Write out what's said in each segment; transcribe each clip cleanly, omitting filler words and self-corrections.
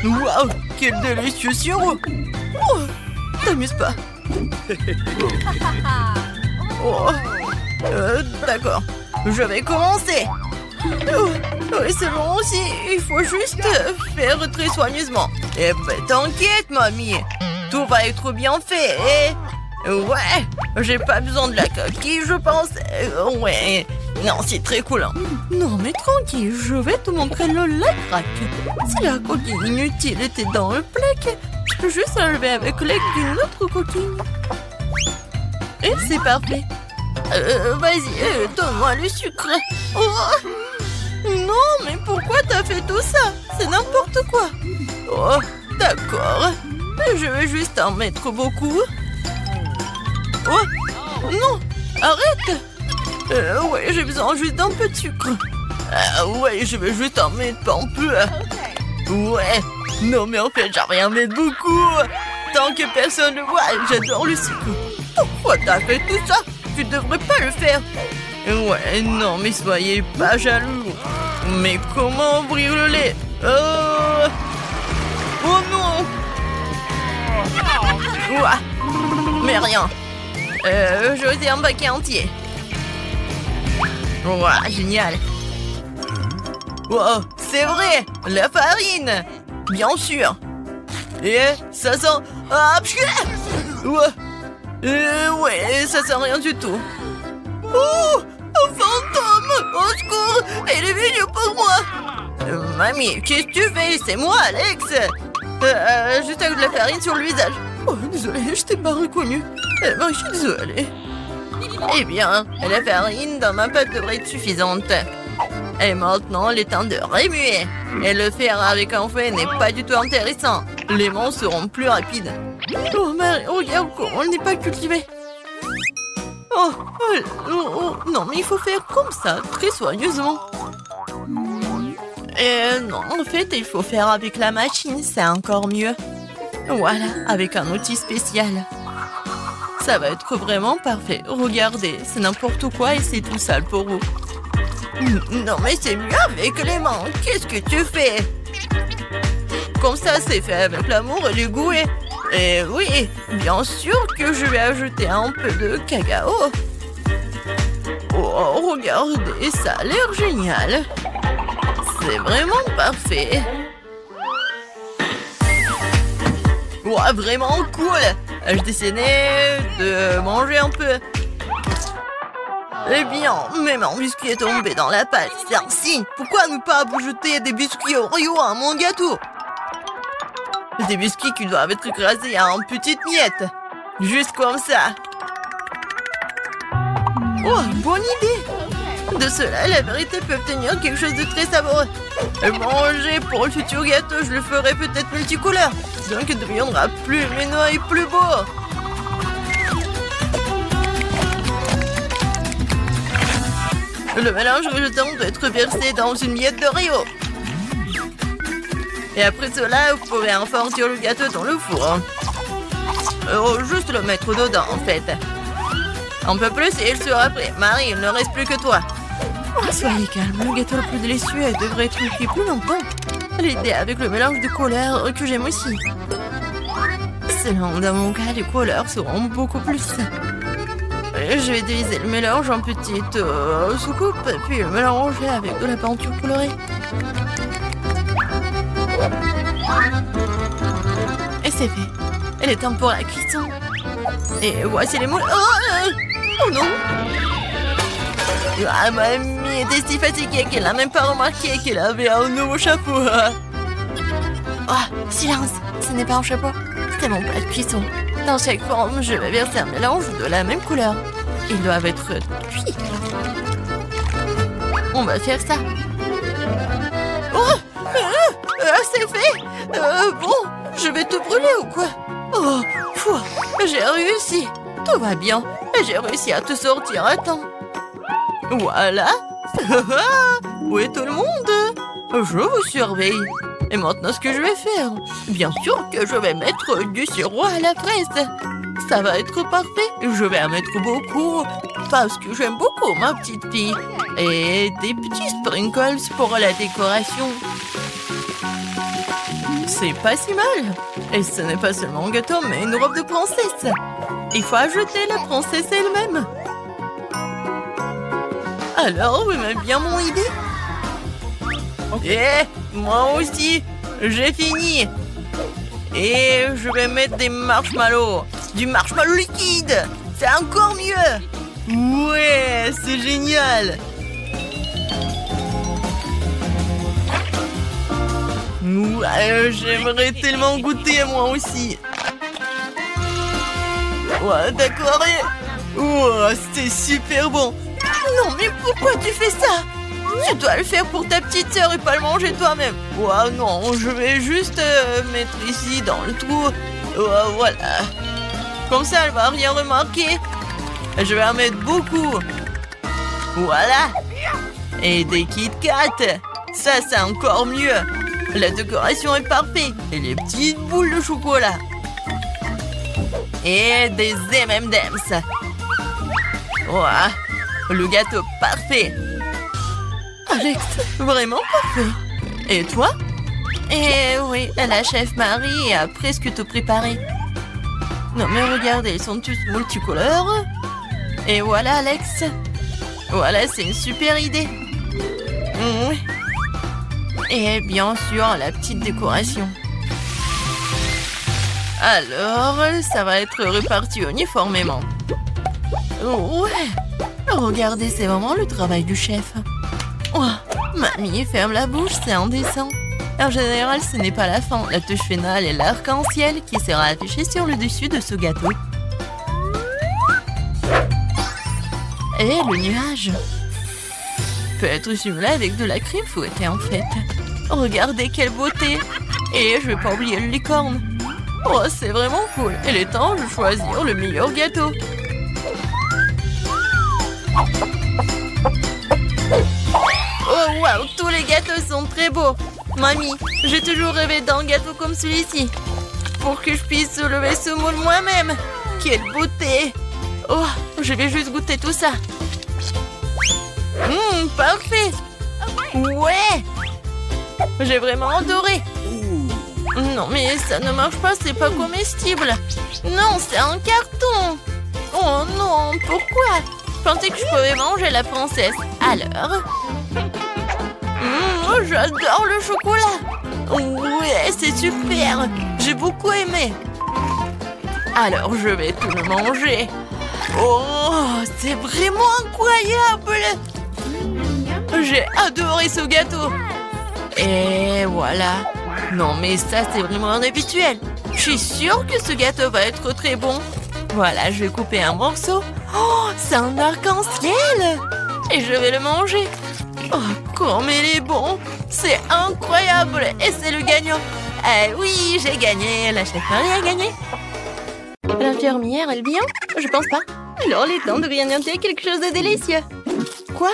Waouh, quel délicieux sirop! Oh, t'amuses pas. Oh, d'accord, je vais commencer. Oh, oui, c'est long aussi, il faut juste faire très soigneusement. Eh ben, t'inquiète, mamie, tout va être bien fait. Ouais, j'ai pas besoin de la coquille, je pense. Ouais, non, c'est très cool. Hein. Non, mais tranquille, je vais te montrer le lifehack. Si la coquille inutile était dans le plaque, je peux juste enlever avec l'aide d'une autre coquille. Et c'est parfait. Vas-y, donne-moi le sucre. Oh, non, mais pourquoi t'as fait tout ça? C'est n'importe quoi. Oh, d'accord. Je vais juste en mettre beaucoup. Oh, non, arrête. Ouais, j'ai besoin juste d'un peu de sucre. Ouais, je vais juste en mettre un peu. Ouais, non mais en fait, j'ai rien mettre beaucoup. Tant que personne ne voit, j'adore le sucre. Pourquoi t'as fait tout ça? Tu devrais pas le faire. Ouais, non mais soyez pas jaloux. Mais comment ouvrir le lait? Oh non. Ouah. Mais rien. Je vais un paquet entier. Ouah, génial. Wow, c'est vrai, la farine. Bien sûr. Et ça sent... Ah, ouais, ça sent rien du tout. Oh, un fantôme. Au secours, il est venu pour moi. Mamie, qu'est-ce que tu fais? C'est moi, Alex. Juste avec de la farine sur le visage. Oh, désolé, je t'ai pas reconnu. Je suis désolée. Eh bien, la farine dans ma pâte devrait être suffisante. Et maintenant, il est temps de remuer. Et le faire avec un fouet n'est pas du tout intéressant. Les mains seront plus rapides. Oh, Marie, regarde comment on n'est pas cultivé. Oh, non, mais il faut faire comme ça, très soigneusement. Non, en fait, il faut faire avec la machine, c'est encore mieux. Voilà, avec un outil spécial. Ça va être vraiment parfait. Regardez, c'est n'importe quoi et c'est tout sale pour vous. Non, mais c'est mieux avec les mains. Qu'est-ce que tu fais? Comme ça, c'est fait avec l'amour et le goût. Et oui, bien sûr que je vais ajouter un peu de cacao. Oh, regardez, ça a l'air génial. C'est vraiment parfait. Wow, vraiment cool. Je décidais de manger un peu. Eh bien, même un biscuit est tombé dans la pâte. C'est un signe. Pourquoi ne pas ajouter des biscuits Oreo à mon gâteau? Des biscuits qui doivent être écrasés en petites miettes. Juste comme ça. Oh, bonne idée. De cela, la vérité peut obtenir quelque chose de très savoureux. Et manger pour le futur gâteau, je le ferai peut-être multicouleur. Donc il deviendra plus mignon et plus beau. Le mélange résultant doit être versé dans une miette d'Oreo. Et après cela, vous pouvez enfourner le gâteau dans le four. Juste le mettre dedans, en fait. Un peu plus et il sera prêt. Marie, il ne reste plus que toi. Oh, soyez calme, le gâteau le plus délicieux devrait être cuit plus longtemps. L'idée avec le mélange de couleurs que j'aime aussi. Selon dans mon cas, les couleurs seront beaucoup plus. Je vais diviser le mélange en petites soucoupes, puis le mélanger avec de la peinture colorée. Et c'est fait. Il est temps pour la cuisson. Et voici les moules. Oh non! Ah, mamie était si fatiguée qu'elle n'a même pas remarqué qu'elle avait un nouveau chapeau. Oh, silence! Ce n'est pas un chapeau. C'est mon plat de cuisson. Dans chaque forme, je vais verser un mélange de la même couleur. Ils doivent être cuits. On va faire ça. Oh! C'est fait! Bon, je vais te brûler ou quoi? Oh, fou! J'ai réussi! Tout va bien. J'ai réussi à te sortir à temps. Voilà! Où est tout le monde? Je vous surveille. Et maintenant, ce que je vais faire? Bien sûr que je vais mettre du sirop à la fraise. Ça va être parfait. Je vais en mettre beaucoup. Parce que j'aime beaucoup ma petite fille. Et des petits sprinkles pour la décoration. C'est pas si mal. Et ce n'est pas seulement un gâteau, mais une robe de princesse. Il faut ajouter la princesse elle-même. Alors, vous aimez bien mon idée? Moi aussi, j'ai fini. Et je vais mettre des marshmallows. Du marshmallow liquide. C'est encore mieux. Ouais, c'est génial. Ouais, j'aimerais tellement goûter moi aussi. Ouais, d'accord. C'est super bon. Non, mais pourquoi tu fais ça? Tu dois le faire pour ta petite sœur et pas le manger toi-même. Ouais, non, je vais juste mettre ici dans le trou. Voilà. Comme ça, elle va rien remarquer. Je vais en mettre beaucoup. Voilà. Et des Kit Kat. Ça, c'est encore mieux. La décoration est parfaite. Et les petites boules de chocolat. Et des M&M's. Voilà. Le gâteau parfait. Alex, vraiment parfait. Et toi? Eh oui, la chef Marie a presque tout préparé. Non mais regardez, ils sont tous multicolores. Et voilà Alex. Voilà, c'est une super idée. Oui. Et bien sûr, la petite décoration. Alors, ça va être réparti uniformément. Ouais. Regardez, c'est vraiment le travail du chef. Oh, mamie, ferme la bouche, c'est indécent. En général, ce n'est pas la fin. La touche finale est l'arc-en-ciel qui sera affiché sur le dessus de ce gâteau. Et le nuage peut être simulé avec de la crème fouettée en fait. Regardez quelle beauté. Et je vais pas oublier le licorne. Oh, c'est vraiment cool. Il est temps de choisir le meilleur gâteau. Oh waouh, tous les gâteaux sont très beaux. Mamie, j'ai toujours rêvé d'un gâteau comme celui-ci. Pour que je puisse soulever ce moule moi-même. Quelle beauté. Oh, je vais juste goûter tout ça. Parfait. Ouais. J'ai vraiment adoré. Non, mais ça ne marche pas, c'est pas comestible. Non, c'est un carton. Oh non, pourquoi? Je pensais que je pouvais manger la princesse. Alors? J'adore le chocolat. Ouais, c'est super. J'ai beaucoup aimé. Alors, je vais tout le manger. Oh, c'est vraiment incroyable. J'ai adoré ce gâteau. Et voilà. Non, mais ça, c'est vraiment inhabituel. Je suis sûre que ce gâteau va être très bon. Voilà, je vais couper un morceau. Oh, c'est un arc-en-ciel. Et je vais le manger. Oh, comme il est bon. C'est incroyable. Et c'est le gagnant. Eh oui, j'ai gagné. La chef Marie a gagné. L'infirmière, elle vient? Je pense pas. Alors, il est temps de grignoter quelque chose de délicieux. Quoi?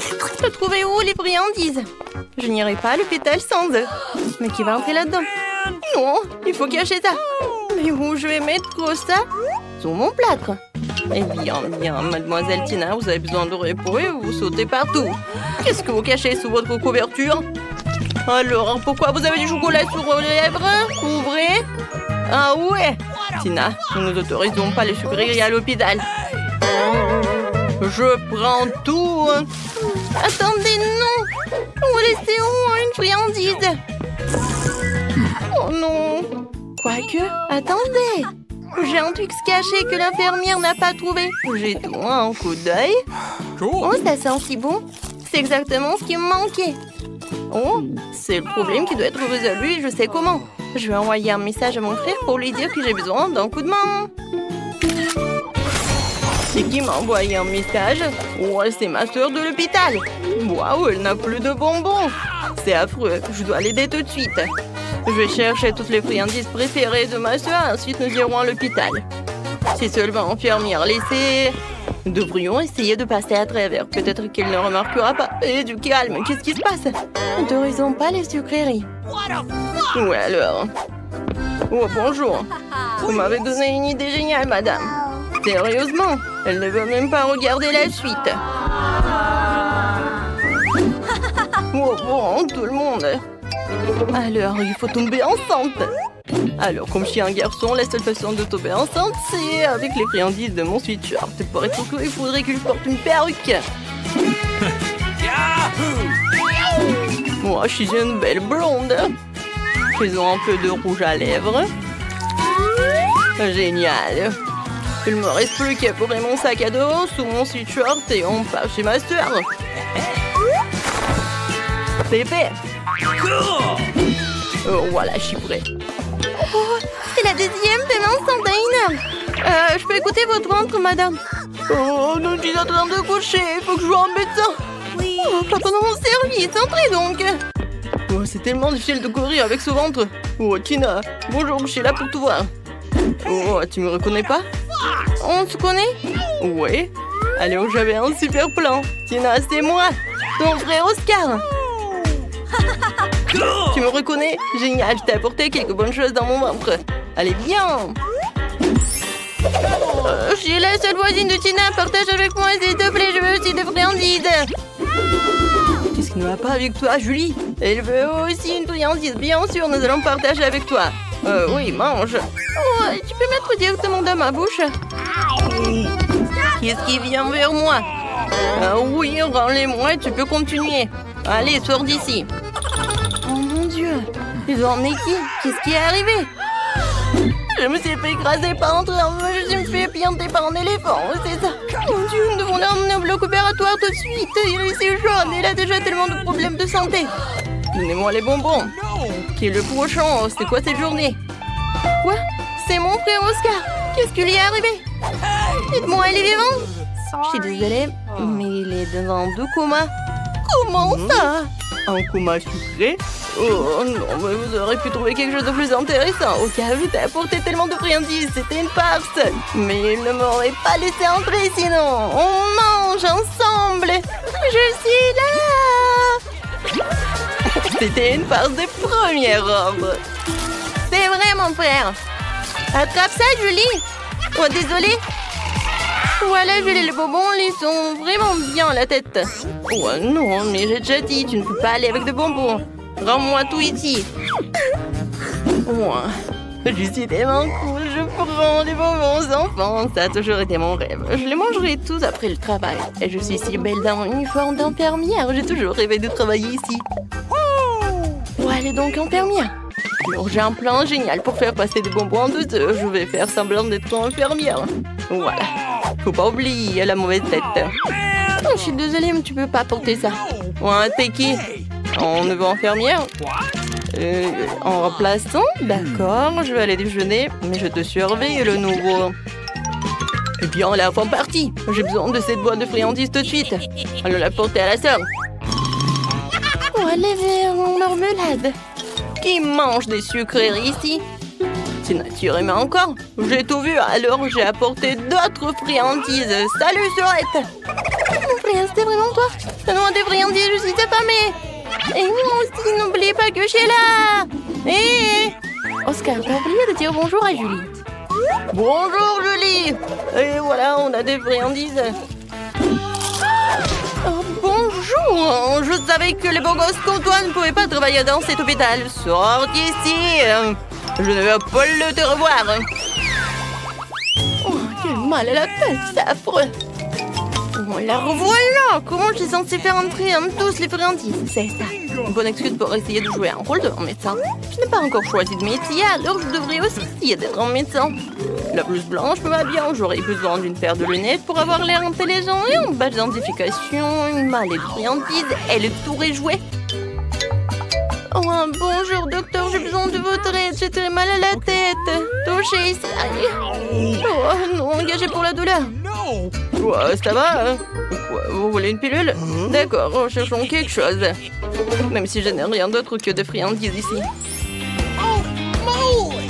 Je peux trouver où les friandises? Je n'irai pas à l'hôpital sans eux. Mais qui va entrer là-dedans? Non, il faut cacher ça. Mais où je vais mettre ça? Sur mon plâtre. Eh bien, mademoiselle Tina, vous avez besoin de repos et vous sautez partout. Qu'est-ce que vous cachez sous votre couverture? Alors, pourquoi vous avez du chocolat sur vos lèvres? Ouvrez. Ah ouais. Tina, nous n'autorisons pas les sucreries à l'hôpital. Je prends tout. Attendez, non. Vous laissez où une friandise? Oh non. Quoique, attendez. J'ai un truc caché que l'infirmière n'a pas trouvé. J'ai tout un coup d'œil. Oh, ça sent si bon. C'est exactement ce qui me manquait. Oh, c'est le problème qui doit être résolu et je sais comment. Je vais envoyer un message à mon frère pour lui dire que j'ai besoin d'un coup de main. C'est qui m'a envoyé un message? Oh, c'est ma soeur de l'hôpital. Waouh, elle n'a plus de bonbons. C'est affreux, je dois l'aider tout de suite. Je vais chercher toutes les friandises préférées de ma soeur, ensuite nous irons à l'hôpital. Si seulement infirmière laissée... Nous devrions essayer de passer à travers. Peut-être qu'elle ne remarquera pas. Et du calme, qu'est-ce qui se passe? Nous n'autorisons pas les sucreries. Ouais alors. Oh bonjour. Vous m'avez donné une idée géniale, madame. Sérieusement, elle ne veut même pas regarder la suite. Oh bon, tout le monde. Alors, il faut tomber enceinte. Alors, comme je suis un garçon, la seule façon de tomber enceinte, c'est avec les friandises de mon sweatshirt. Pour être cool, il faudrait que je porte une perruque. Moi, je suis une belle blonde. Faisons un peu de rouge à lèvres. Génial. Il me reste plus qu'à poser mon sac à dos sous mon sweatshirt et on part chez ma sœur. C'est fait. Oh, voilà, je suis prêt. Oh, c'est la deuxième paiement Sandrine. Je peux écouter votre ventre, madame? Oh, non, je suis en train de coucher. Il faut que je voie un médecin. Oui. Oh, pas pendant mon service. Entrez donc. Oh, c'est tellement difficile de courir avec ce ventre. Oh, Tina. Bonjour, je suis là pour tout voir. Oh, tu me reconnais pas? On se connaît? Ouais. Alors, j'avais un super plan. Tina, c'est moi. Ton frère Oscar. Tu me reconnais? Génial, je t'ai apporté quelques bonnes choses dans mon ventre. Allez, viens. Je suis la seule voisine de Tina. Partage avec moi, s'il te plaît. Je veux aussi des friandises. Qu'est-ce qui ne va pas avec toi, Julie? Elle veut aussi une friandise. Bien sûr, nous allons partager avec toi. Oui, mange. Oh, tu peux mettre directement dans ma bouche? Qu'est-ce qui vient vers moi? Oui, rends-les-moi et tu peux continuer. Allez, sors d'ici. Oh mon Dieu. Ils ont emmené qui? Qu'est-ce qui est arrivé? Je me suis fait écraser par un train. Je me suis fait pianter par un éléphant. C'est ça. Mon Dieu, nous devons l'emmener au bloc opératoire tout de suite. C'est jaune. Il a déjà tellement de problèmes de santé. Donnez-moi les bonbons. Qui est le prochain? C'est quoi cette journée? Quoi? C'est mon frère Oscar. Qu'est-ce qui lui est arrivé? Dites-moi, il est vivant? Je suis désolée, mais il est dans un doux coma. Comment ça? Un coma sucré? Oh non, mais vous aurez pu trouver quelque chose de plus intéressant. Au cas où t'as apporté tellement de friandises, c'était une farce. Mais il ne m'aurait pas laissé entrer sinon. On mange ensemble. Je suis là. C'était une farce de premier ordre. C'est vrai, mon frère. Attrape ça, Julie. Oh, désolée. Voilà, Julie, les bonbons, ils sont vraiment bien à la tête. Oh non, mais j'ai déjà dit, tu ne peux pas aller avec de bonbons. Rends-moi tout ici. Oh, je suis tellement cool, je prends des bonbons aux enfants. Ça a toujours été mon rêve. Je les mangerai tous après le travail. Et je suis si belle dans mon uniforme d'infirmière. J'ai toujours rêvé de travailler ici. Oh, elle est donc infirmière. Alors j'ai un plan génial pour faire passer des bonbons en 2 heures. Je vais faire semblant d'être infirmière. Voilà. Faut pas oublier la mauvaise tête. Oh, je suis désolée, mais tu peux pas porter ça. Ouais, t'es qui? En neveu infirmière? En remplaçant? D'accord, je vais aller déjeuner, mais je te surveille le nouveau. Eh bien, la fin partie. J'ai besoin de cette boîte de friandises tout de suite. Allons la porter à la sœur. Oh, elle est vers en marmelade. Qui mange des sucreries ici? C'est naturellement encore. J'ai tout vu, alors j'ai apporté d'autres friandises. Salut, Surette! Mon frère, c'était vraiment toi? Donne-moi des friandises, je suis affamée. Et moi aussi, n'oubliez pas que je suis là. Et Oscar, t'as oublié de dire bonjour à Julie. Bonjour, Julie. Et voilà, on a des friandises. Oh, bonjour. Je savais que les beaux gosses comme toi ne pouvaient pas travailler dans cet hôpital. Sors d'ici. Je ne veux pas le te revoir. Oh, quel mal à la tête, c'est affreux. Oh, la revoilà. Comment je suis censée faire entrer tous les friandises? C'est ça. Une bonne excuse pour essayer de jouer un rôle de médecin. Je n'ai pas encore choisi de métier, alors je devrais aussi essayer d'être un médecin. La blouse blanche me va bien. J'aurais besoin d'une paire de lunettes pour avoir l'air intelligent et un badge d'identification, une mallette de friandises et le tour est joué. Oh, bonjour, docteur, j'ai besoin de votre aide. J'ai très mal à la tête. Touchez ici. Oh non, engagez pour la douleur. Quoi, ça va hein? Quoi, vous voulez une pilule? D'accord, recherchons quelque chose. Même si je n'ai rien d'autre que de friandises ici.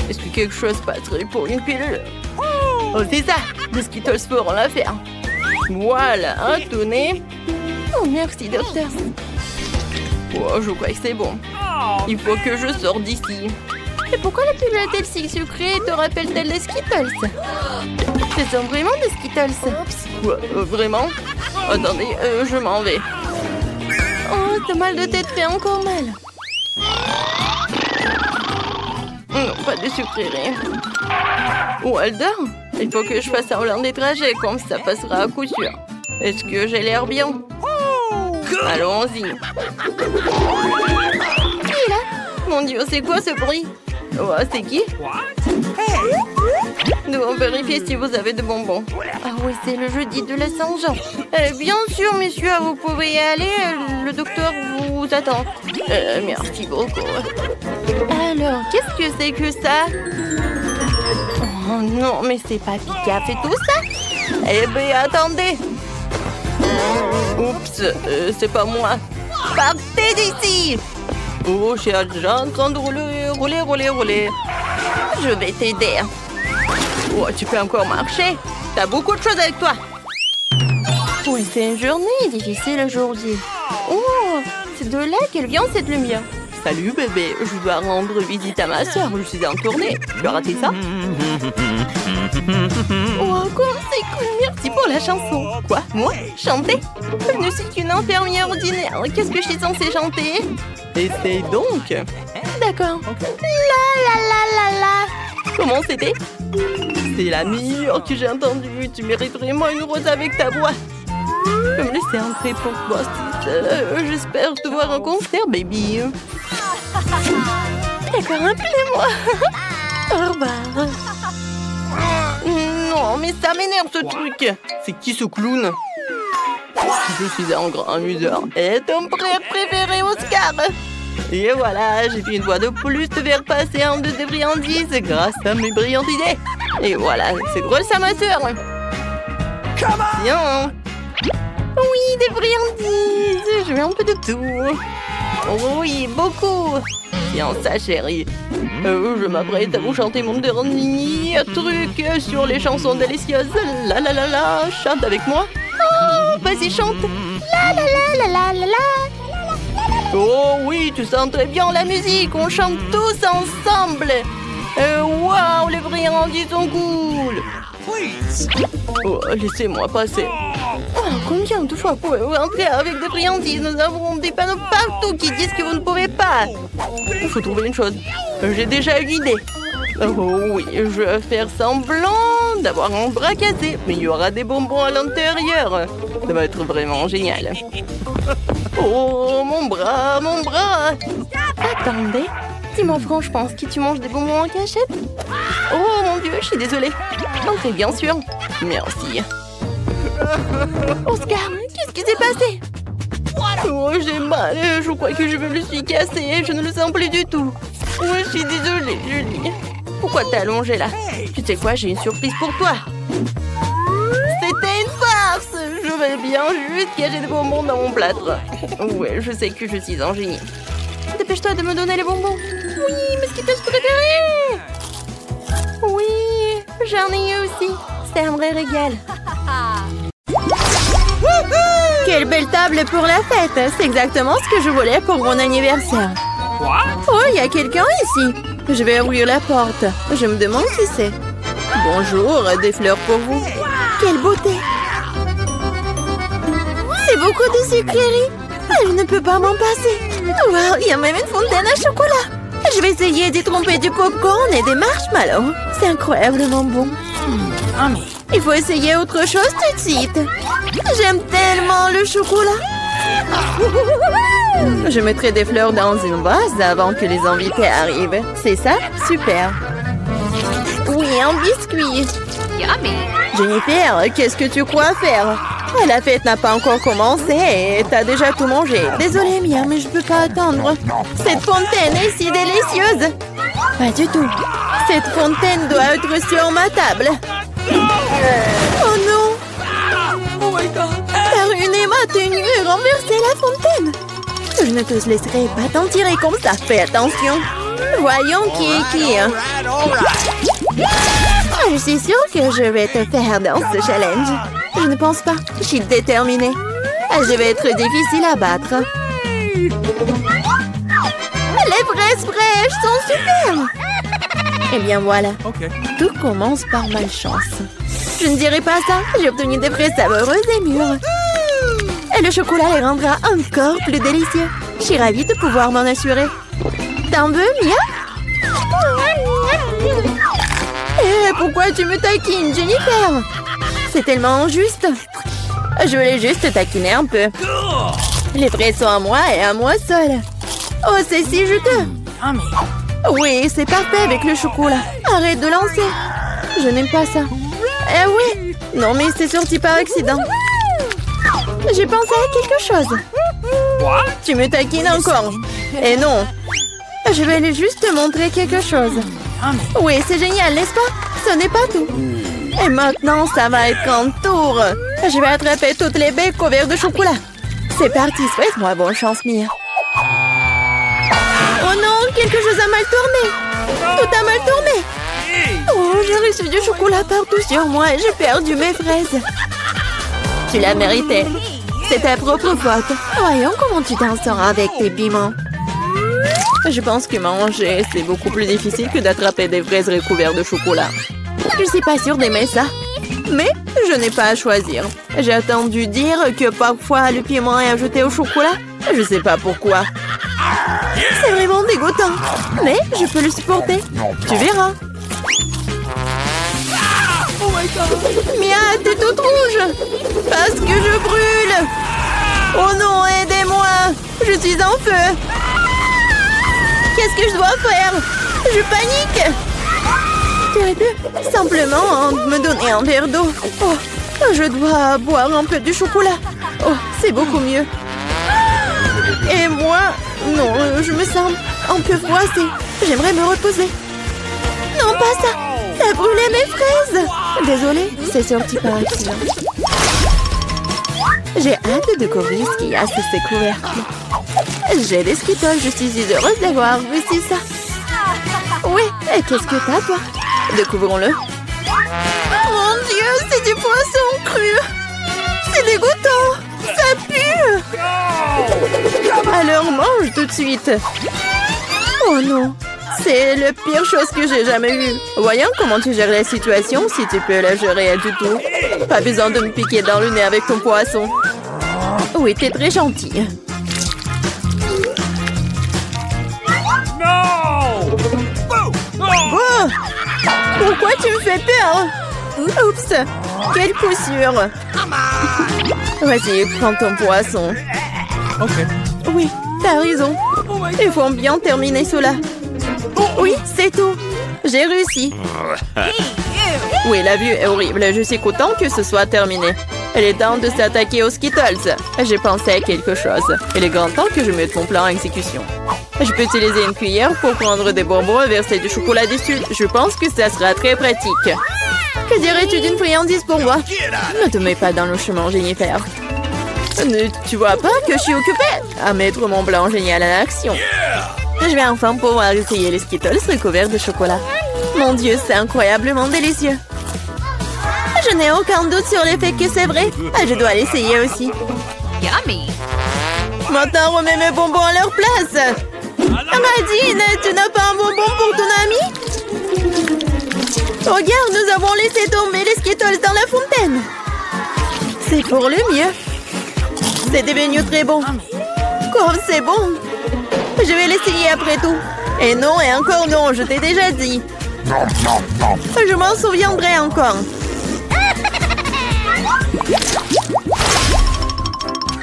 Est-ce que quelque chose passerait pour une pilule? Oh, c'est ça! Des Skittles feront l'affaire. Voilà, un tonnet. Oh, merci, docteur. Oh, je crois que c'est bon. Il faut que je sorte d'ici. Et pourquoi la pilule est-elle si sucrée et te rappelle-t-elle des Skittles? Ce sont vraiment des Skittles. Quoi, vraiment? Attendez, je m'en vais. Oh, ce mal de tête fait encore mal. pas de sucrerie. Walter, il faut que je fasse un des trajets, comme ça passera à coup sûr. Est-ce que j'ai l'air bien? Allons-y. Qui est là? Mon Dieu, c'est quoi ce bruit? Oh, c'est qui? Nous allons vérifier si vous avez de bonbons. Ah oui, c'est le jeudi de la Saint-Jean. Bien sûr, monsieur, vous pouvez y aller. Le docteur vous attend. Merci beaucoup. Alors, qu'est-ce que c'est que ça? Oh non, mais c'est pas qui a fait tout ça? Eh bien, attendez. Oups, c'est pas moi. Partez d'ici! Oh, je suis déjà en train de rouler. Je vais t'aider. Oh, tu peux encore marcher. T'as beaucoup de choses avec toi. Oui, c'est une journée difficile aujourd'hui. Oh, c'est de là qu'elle vient cette lumière. Salut bébé, je dois rendre visite à ma soeur. Je suis en tournée. Tu as raté ça? Oh, comme c'est cool. Merci pour la chanson. Quoi? Moi? Chanter? Je ne suis qu'une infirmière ordinaire. Qu'est-ce que je suis censée chanter? Essaye donc. D'accord. La. Comment c'était? C'est la meilleure que j'ai entendue. Tu mérites vraiment une rose avec ta voix. Je peux me laisser entrer pour toi. J'espère te voir en concert, baby. D'accord, appelez-moi. Au revoir. Non, mais ça m'énerve ce truc. C'est qui ce clown? Je suis un grand amuseur. Et ton frère préféré, Oscar. Et voilà, j'ai fait une fois de plus te faire passer en de friandises grâce à mes brillantes idées. Et voilà, c'est drôle ça, ma soeur. Tiens. Oui, des friandises. Je veux un peu de tout. Oui, beaucoup. Tiens ça, chérie. Je m'apprête à vous chanter mon dernier truc sur les chansons délicieuses. La. Chante avec moi. Oh, vas-y, chante. La. Oh oui, tu sens très bien la musique. On chante tous ensemble. Waouh, les friandises sont cool. Oh, laissez-moi passer. Oh, combien de fois pouvez-vous entrer avec des friandises? Nous avons des panneaux partout qui disent que vous ne pouvez pas. Il faut trouver une chose. J'ai déjà une idée. Oh oui, je vais faire semblant d'avoir un bras cassé. Mais il y aura des bonbons à l'intérieur. Ça va être vraiment génial. Oh, mon bras. Attendez. Dis-moi franchement, est-ce que tu manges des bonbons en cachette? Oh mon Dieu, je suis désolée. Entrez, bien sûr. Merci. Oscar, qu'est-ce qui s'est passé? Oh, j'ai mal. Je crois que je me le suis cassé. Je ne le sens plus du tout. Oh, je suis désolée, Julie. Pourquoi t'es allongée là? Tu sais quoi, j'ai une surprise pour toi. C'était une farce. Je vais bien juste cacher des bonbons dans mon plâtre. Ouais, je sais que je suis un génie. Dépêche-toi de me donner les bonbons. Oui, mes Skittles préférés. Oui, j'en ai eu aussi. C'est un vrai régal. Quelle belle table pour la fête. C'est exactement ce que je voulais pour mon anniversaire. Oh, il y a quelqu'un ici. Je vais ouvrir la porte. Je me demande qui c'est. Bonjour, des fleurs pour vous. Quelle beauté. C'est beaucoup de sucreries. Je ne peux pas m'en passer. Wow, il y a même une fontaine à chocolat. Je vais essayer d'y tromper du popcorn et des marshmallows. C'est incroyablement bon. Il faut essayer autre chose tout de suite. J'aime tellement le chocolat. Je mettrai des fleurs dans une vase avant que les invités arrivent. C'est ça? Super. Oui, un biscuit. Jennifer, qu'est-ce que tu crois faire? La fête n'a pas encore commencé et t'as déjà tout mangé. Désolée, Mia, mais je peux pas attendre. Cette fontaine est si délicieuse. Pas du tout. Cette fontaine doit être sur ma table. Oh non! T'as ruiné ma tenue et renversé la fontaine. Je ne te laisserai pas t'en tirer comme ça. Fais attention. Voyons qui est qui. Je suis sûre que je vais te faire dans ce challenge. Je ne pense pas. Je suis déterminée. Je vais être difficile à battre. Les fraises fraîches sont super. Eh bien voilà. Tout commence par malchance. Je ne dirai pas ça. J'ai obtenu des fraises savoureuses et mûres. Et le chocolat les rendra encore plus délicieux. Je suis ravie de pouvoir m'en assurer. T'en veux, Mia? tu me taquines, Jennifer? C'est tellement injuste. Je voulais juste taquiner un peu. Les fraises sont à moi et à moi seule. Oh, c'est si juteux. Oui, c'est parfait avec le chocolat. Arrête de lancer. Je n'aime pas ça. Eh oui. Non, mais c'est sorti par accident. J'ai pensé à quelque chose. Tu me taquines encore. Et non. Je vais aller juste te montrer quelque chose. Oui, c'est génial, n'est-ce pas? Ce n'est pas tout. Et maintenant, ça va être un tour. Je vais attraper toutes les baies couvertes de chocolat. C'est parti, souhaite-moi bonne chance, Mia. Oh non, quelque chose a mal tourné. Tout a mal tourné. Oh, j'ai reçu du chocolat partout sur moi et j'ai perdu mes fraises. Tu l'as mérité. C'est ta propre faute. Voyons comment tu t'en sors avec tes piments. Je pense que manger, c'est beaucoup plus difficile que d'attraper des fraises recouvertes de chocolat. Je suis pas sûre d'aimer ça. Mais je n'ai pas à choisir. J'ai entendu dire que parfois le piment est ajouté au chocolat. Je sais pas pourquoi. C'est vraiment dégoûtant. Mais je peux le supporter. Tu verras. Mia, t'es toute rouge. Parce que je brûle. Oh non, aidez-moi. Je suis en feu. Qu'est-ce que je dois faire? Je panique. Tu aurais pu simplement me donner un verre d'eau. Oh, je dois boire un peu de chocolat. Oh, c'est beaucoup mieux. Et moi, non, je me sens un peu froissée. J'aimerais me reposer. Non, pas ça. T'as brûlé mes fraises. Désolée, c'est sorti par accident. J'ai hâte de découvrir ce qu'il y a sous ces couvercles. J'ai des Skittles, je suis si heureuse d'avoir réussi ça. Oui, et qu'est-ce que t'as, toi? Découvrons-le. Mon Dieu, c'est du poisson cru. C'est dégoûtant. Ça pue. Alors mange tout de suite. Oh non, c'est la pire chose que j'ai jamais vue. Voyons comment tu gères la situation, si tu peux la gérer du tout. Pas besoin de me piquer dans le nez avec ton poisson. Oui, t'es très gentille. Oh! Pourquoi tu me fais peur? Oups! Quelle poussure! Vas-y, prends ton poisson. Ok. Oui, t'as raison. Il faut bien terminer cela. Oui, c'est tout. J'ai réussi. Oui, la vue est horrible. Je suis content que ce soit terminé. Il est temps de s'attaquer aux Skittles. J'ai pensé à quelque chose. Il est grand temps que je mette mon plan en exécution. Je peux utiliser une cuillère pour prendre des bonbons et verser du chocolat dessus. Je pense que ça sera très pratique. Que dirais-tu d'une friandise pour moi? Ne te mets pas dans le chemin, Jennifer. Tu vois pas que je suis occupée à mettre mon blanc génial en action. Je vais enfin pouvoir essayer les Skittles recouverts de chocolat. Mon Dieu, c'est incroyablement délicieux. Je n'ai aucun doute sur le fait que c'est vrai. Je dois l'essayer aussi. Yummy. Maintenant, remets mes bonbons à leur place. Nadine, tu n'as pas un bonbon pour ton ami? Regarde, nous avons laissé tomber les Skittles dans la fontaine. C'est pour le mieux. C'est devenu très bon. Comme c'est bon. Je vais l'essayer après tout. Et non, et encore non, je t'ai déjà dit. Je m'en souviendrai encore.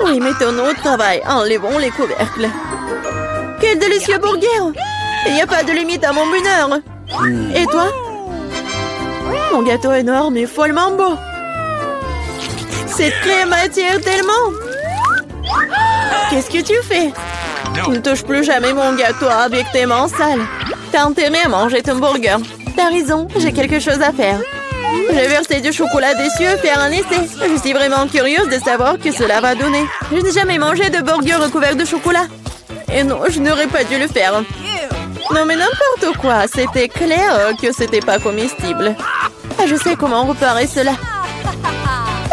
Oui, mettons-nous au travail. Enlevons les couvercles. Quel délicieux burger! Il n'y a pas de limite à mon bonheur. Et toi? Mon gâteau énorme et follement beau. Cette crème attire tellement. Qu'est-ce que tu fais? Ne touche plus jamais mon gâteau avec tes mains sales. T'as intérêt à manger ton burger. T'as raison, j'ai quelque chose à faire. J'ai versé du chocolat dessus et faire un essai. Je suis vraiment curieuse de savoir ce que cela va donner. Je n'ai jamais mangé de burger recouvert de chocolat. Et non, je n'aurais pas dû le faire. Non mais n'importe quoi, c'était clair que c'était pas comestible. Je sais comment réparer cela.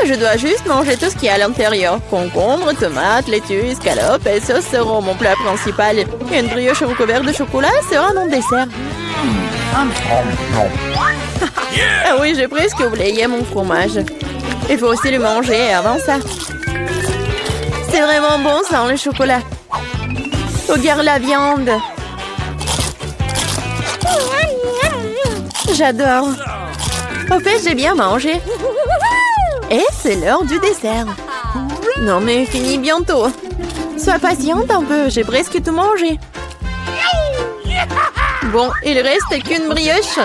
Je dois juste manger tout ce qu'il y a à l'intérieur. Concombre, tomates, laitue, escalope et sauce seront mon plat principal. Et une brioche recouverte de chocolat sera mon dessert. Ah oui, j'ai presque oublié mon fromage. Il faut aussi le manger avant ça. C'est vraiment bon sans le chocolat. Regarde la viande. J'adore. Au fait, j'ai bien mangé. Et c'est l'heure du dessert. Non mais fini bientôt. Sois patiente un peu, j'ai presque tout mangé. Bon, il reste qu'une brioche.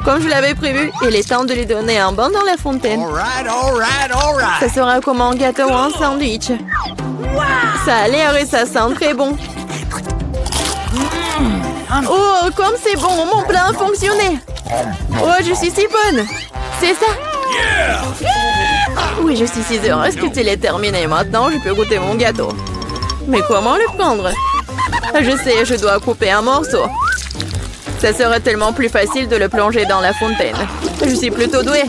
Comme je l'avais prévu, il est temps de lui donner un bain dans la fontaine. Ça sera comme un gâteau ou un sandwich. Ça a l'air et ça sent très bon. Oh, comme c'est bon, mon plan a fonctionné. Oh, je suis si bonne. C'est ça? Oui, je suis si heureuse que tu l'aies terminé. Maintenant, je peux goûter mon gâteau. Mais comment le prendre? Je sais, je dois couper un morceau. Ça serait tellement plus facile de le plonger dans la fontaine. Je suis plutôt douée.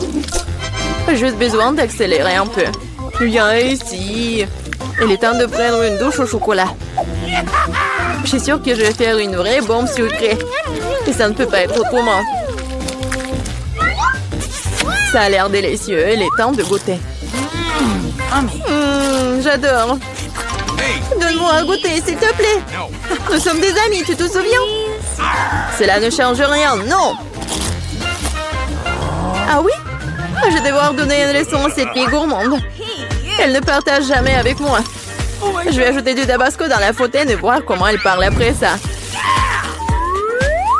J'ai juste besoin d'accélérer un peu. Viens ici. Il est temps de prendre une douche au chocolat. Je suis sûre que je vais faire une vraie bombe sucrée. Et ça ne peut pas être autrement. Ça a l'air délicieux. Il est temps de goûter. J'adore. Donne-moi à goûter, s'il te plaît. Nous sommes des amis, tu te souviens? Cela ne change rien, non. Ah oui? Je vais devoir donner une leçon à cette fille gourmande. Elle ne partage jamais avec moi. Je vais ajouter du tabasco dans la fontaine et voir comment elle parle après ça.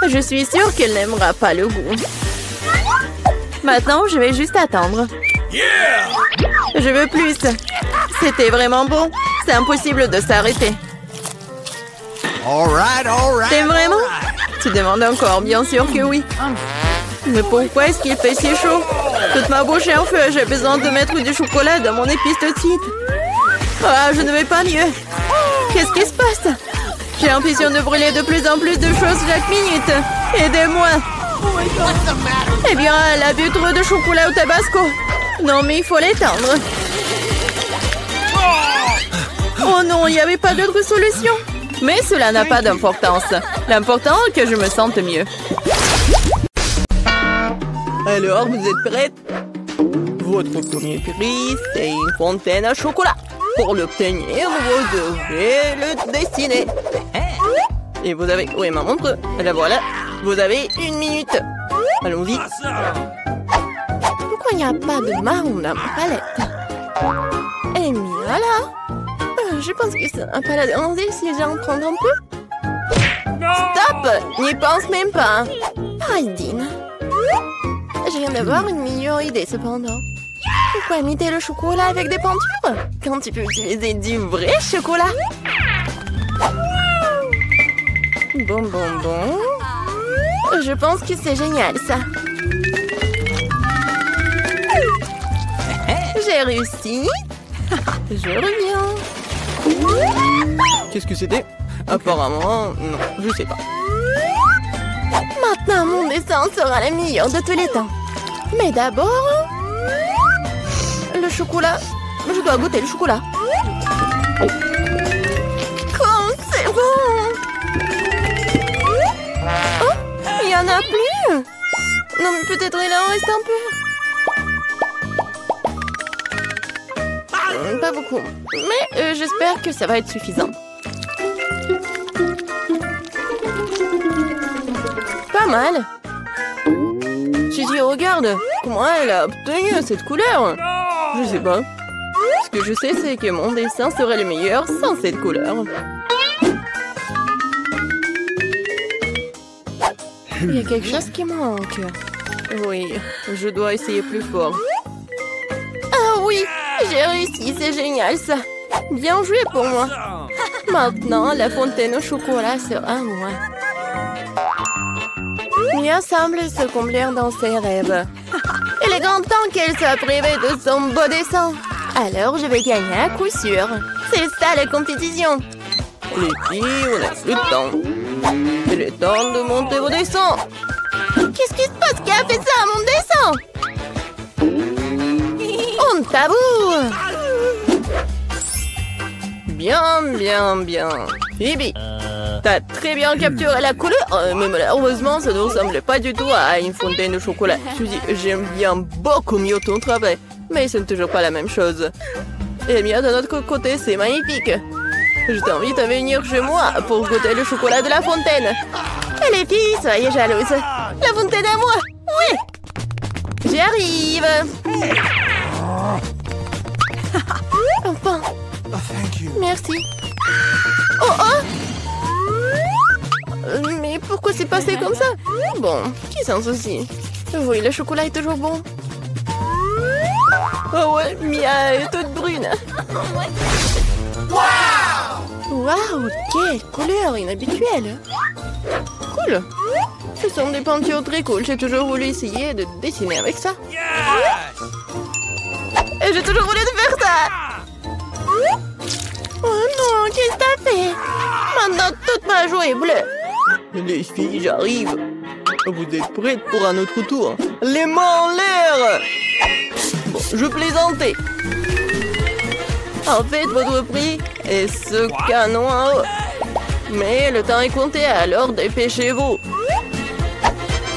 Je suis sûre qu'elle n'aimera pas le goût. Maintenant, je vais juste attendre. Je veux plus. C'était vraiment bon. C'est impossible de s'arrêter. T'aimes vraiment? Tu demandes encore, bien sûr que oui. Mais pourquoi est-ce qu'il fait si chaud? Toute ma bouche est en feu. J'ai besoin de mettre du chocolat dans mon épice de suite. Ah, je ne vais pas mieux. Qu'est-ce qui se passe? J'ai l'impression de brûler de plus en plus de choses chaque minute. Aidez-moi. Eh bien, elle a bu trop de chocolat au tabasco. Non, mais il faut l'éteindre. Oh non, il n'y avait pas d'autre solution. Mais cela n'a pas d'importance. L'important est que je me sente mieux. Alors, vous êtes prête? Votre premier prix, c'est une fontaine à chocolat. Pour l'obtenir, vous devrez le dessiner. Et vous avez... Oui, ma montre. La voilà. Vous avez 1 minute. Allons-y. Pourquoi il n'y a pas de marron dans ma palette? Eh bien là... Je pense que ça n'a pas la déranger si j'en prends un peu. Stop! N'y pense même pas. Aydin. Je viens d'avoir une meilleure idée cependant. Pourquoi imiter le chocolat avec des peintures quand tu peux utiliser du vrai chocolat? Bon. Je pense que c'est génial ça. J'ai réussi. Je reviens. Qu'est-ce que c'était? Apparemment, non, je sais pas. Maintenant, mon dessin sera le meilleur de tous les temps. Mais d'abord... le chocolat. Je dois goûter le chocolat. Comme c'est bon! Oh, il y en a plus! Non, mais peut-être il en reste un peu. Pas beaucoup. Mais j'espère que ça va être suffisant. Pas mal. Suzy, regarde. Comment elle a obtenu cette couleur? Je sais pas. Ce que je sais, c'est que mon dessin serait le meilleur sans cette couleur. Il y a quelque chose qui manque. Oui, je dois essayer plus fort. Ah oui! J'ai réussi, c'est génial ça. Bien joué pour moi. Maintenant, la fontaine au chocolat sera à moi. Mia semble se complaire dans ses rêves. Il est grand temps qu'elle soit privée de son beau dessin. Alors, je vais gagner à coup sûr. C'est ça la compétition. Les filles, on n'a plus de temps. Il est temps de monter vos dessins. Qu'est-ce qui se passe? Qui a fait ça à mon dessin? On tabou! Bien. Phoebe, t'as très bien capturé la couleur, mais malheureusement, ça ne ressemble pas du tout à une fontaine de chocolat. Suzy, j'aime bien beaucoup mieux ton travail, mais ce n'est toujours pas la même chose. Et bien, de notre côté, c'est magnifique. Je t'invite à venir chez moi pour goûter le chocolat de la fontaine. Et les filles, soyez jalouses. La fontaine à moi, oui! J'y arrive. Enfin. Merci. Oh oh. Mais pourquoi c'est passé comme ça? Bon, qui s'en soucie? Oui, le chocolat est toujours bon. Oh ouais, Mia est toute brune. Waouh, quelle couleur inhabituelle. Cool. Ce sont des peintures très cool. J'ai toujours voulu essayer de dessiner avec ça. Et j'ai toujours voulu faire ça. Oh non, qu'est-ce que t'as fait? Maintenant, toute ma joue est bleue. Les filles, j'arrive. Vous êtes prêtes pour un autre tour? Les mains en l'air! Bon, je plaisantais. En fait, votre prix est ce canon en haut. Mais le temps est compté, alors dépêchez-vous.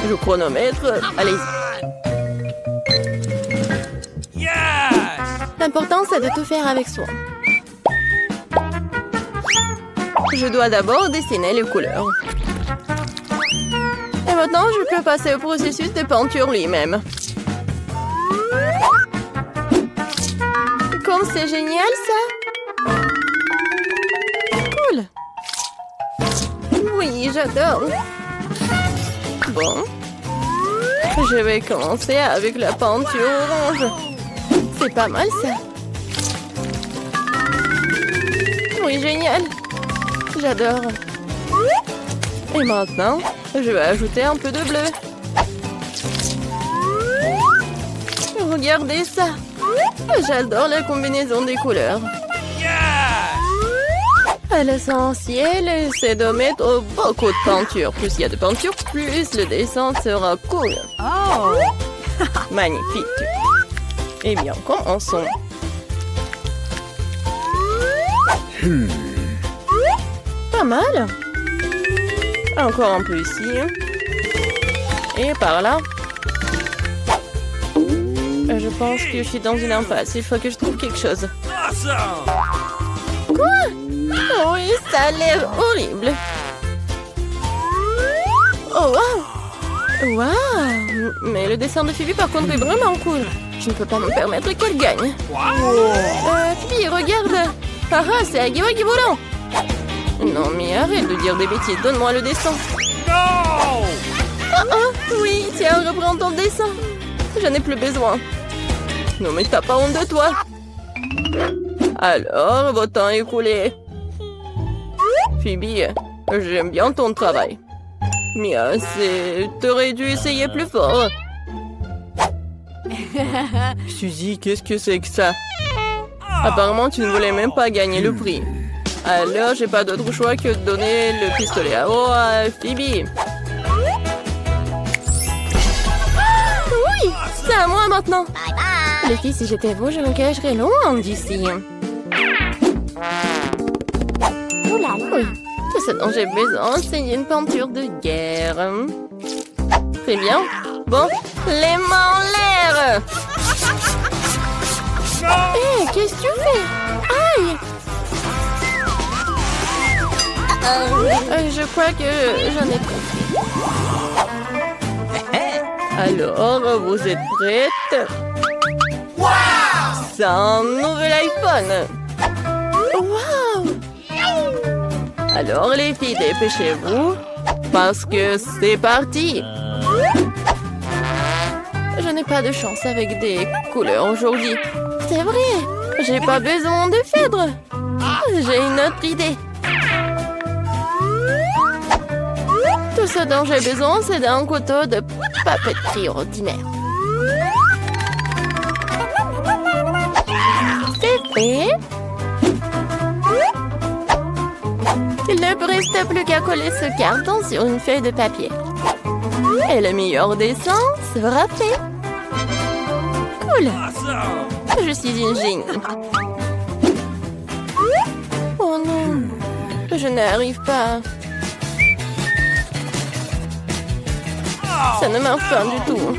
Je chronomètre. Allez-y. L'important, c'est de tout faire avec soin. Je dois d'abord dessiner les couleurs. Et maintenant, je peux passer au processus de peinture lui-même. Comme c'est génial, ça! Cool! Oui, j'adore! Bon. Je vais commencer avec la peinture orange. C'est pas mal, ça! Oui, génial! J'adore! Et maintenant, je vais ajouter un peu de bleu. Regardez ça! J'adore la combinaison des couleurs. À l'essentiel, c'est de mettre beaucoup de peinture. Plus il y a de peinture, plus le dessin sera cool. Oh. Magnifique! Eh bien, commençons. Pas mal. Encore un peu ici. Et par là. Je pense que je suis dans une impasse. Il faut que je trouve quelque chose. Quoi? Oui, ça a l'air horrible. Oh, wow! Wow! Mais le dessin de Phoebe, par contre, est vraiment cool. Je ne peux pas me permettre qu'elle gagne. Phoebe, regarde! Ah ah, c'est Agui Wagui volant! Non, mais arrête de dire des bêtises. Donne-moi le dessin. Oh, oh, oui, tiens, reprends ton dessin. J'en ai plus besoin. Non, mais t'as pas honte de toi. Alors, votre temps est écoulé. Phoebe, j'aime bien ton travail. Mais t'aurais dû essayer plus fort. Suzy, qu'est-ce que c'est que ça? Apparemment, tu ne voulais même pas gagner le prix. Alors, j'ai pas d'autre choix que de donner le pistolet à eau à Phoebe. Oui, c'est à moi maintenant. Bye bye. Les filles, si j'étais vous, je me cacherais loin d'ici. Oui, tout ce dont j'ai besoin, c'est une peinture de guerre. Très bien. Bon, les mains en l'air. Hé, qu'est-ce que tu fais? Aïe! Je crois que j'en ai trop. Alors, vous êtes prêtes? C'est un nouvel iPhone. Waouh! Alors, les filles, dépêchez-vous, parce que c'est parti. Je n'ai pas de chance avec des couleurs aujourd'hui. C'est vrai, j'ai pas besoin de fèdre. J'ai une autre idée. Tout ce dont j'ai besoin, c'est d'un couteau de papeterie ordinaire. C'est fait. Il ne me reste plus qu'à coller ce carton sur une feuille de papier. Et le meilleur dessin sera fait. Cool. Je suis une génie. Oh non, je n'arrive pas. Ça ne marche pas du tout.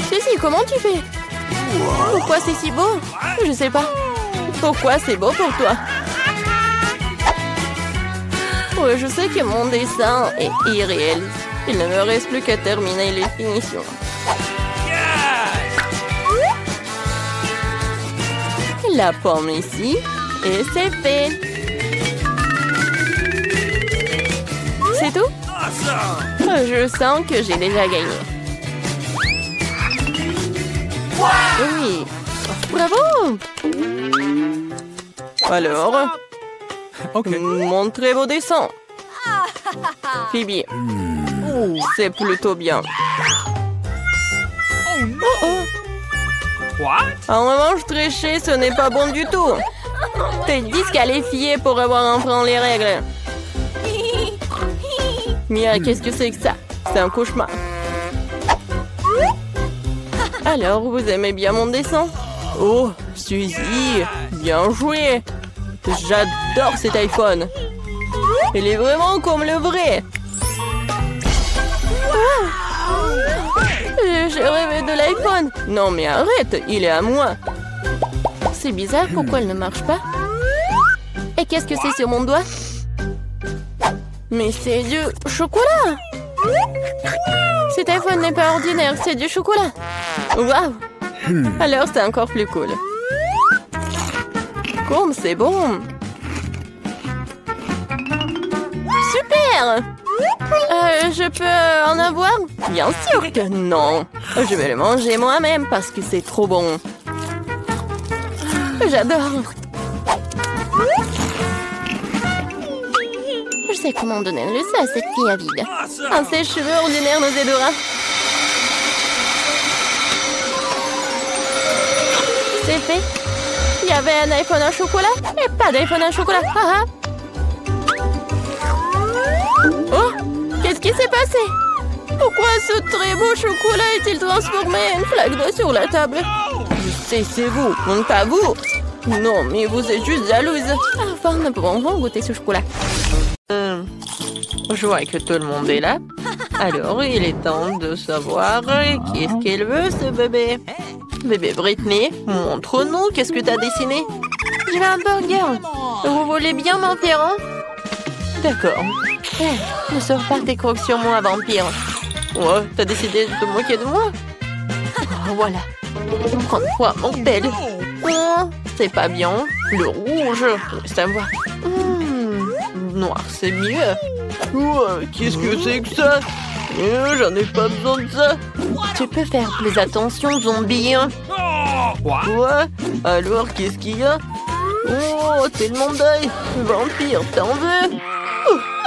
Ceci, comment tu fais? Pourquoi c'est si beau? Je sais pas. Pourquoi c'est beau pour toi? Ouais, je sais que mon dessin est irréel. Il ne me reste plus qu'à terminer les finitions. La pomme ici. Et c'est fait. C'est tout? Je sens que j'ai déjà gagné. Oui. Bravo! Alors, mon très beau dessin. Phoebe, c'est plutôt bien. En revanche, tricher, ce n'est pas bon du tout. T'es disqualifié pour avoir enfreint les règles. Mia, qu'est-ce que c'est que ça? C'est un cauchemar. Alors, vous aimez bien mon dessin? Oh, Suzy, bien joué. J'adore cet iPhone. Il est vraiment comme le vrai. J'ai rêvé de l'iPhone. Non, mais arrête, il est à moi. C'est bizarre, pourquoi elle ne marche pas? Et qu'est-ce que c'est sur mon doigt? Mais c'est du chocolat. Cet iPhone n'est pas ordinaire, c'est du chocolat. Waouh! Alors c'est encore plus cool. Comme c'est bon! Super! Je peux en avoir? Bien sûr que non! Je vais le manger moi-même parce que c'est trop bon. J'adore! Je sais comment donner le ça à cette fille avide. Un sèche-cheveux ordinaire nos aidera. C'est fait. Il y avait un iPhone à chocolat et pas d'iPhone à chocolat. Ah, ah. Oh, qu'est-ce qui s'est passé? Pourquoi ce très beau chocolat est-il transformé en une flaque d'eau sur la table? Je sais, c'est vous, non pas vous. Non, mais vous êtes juste jalouse. Enfin, nous pouvons goûter ce chocolat. Je vois que tout le monde est là. Alors, il est temps de savoir qu'est-ce qu'elle veut, ce bébé. Bébé Britney, montre-nous, qu'est-ce que t'as dessiné? Je veux un burger. Vous voulez bien m'en faire un? D'accord. Ne sors pas tes crocs sur moi, vampire. Oh, t'as décidé de te moquer de moi? Oh, voilà. Prends-toi, mortel. Oh, c'est pas bien. Le rouge, laisse savoir. Noir, c'est mieux. Oh, qu'est-ce que c'est que ça? J'en ai pas besoin de ça. Tu peux faire plus attention, zombie. Quoi? Alors, qu'est-ce qu'il y a? Oh, tellement d'œil. Vampire, t'en veux?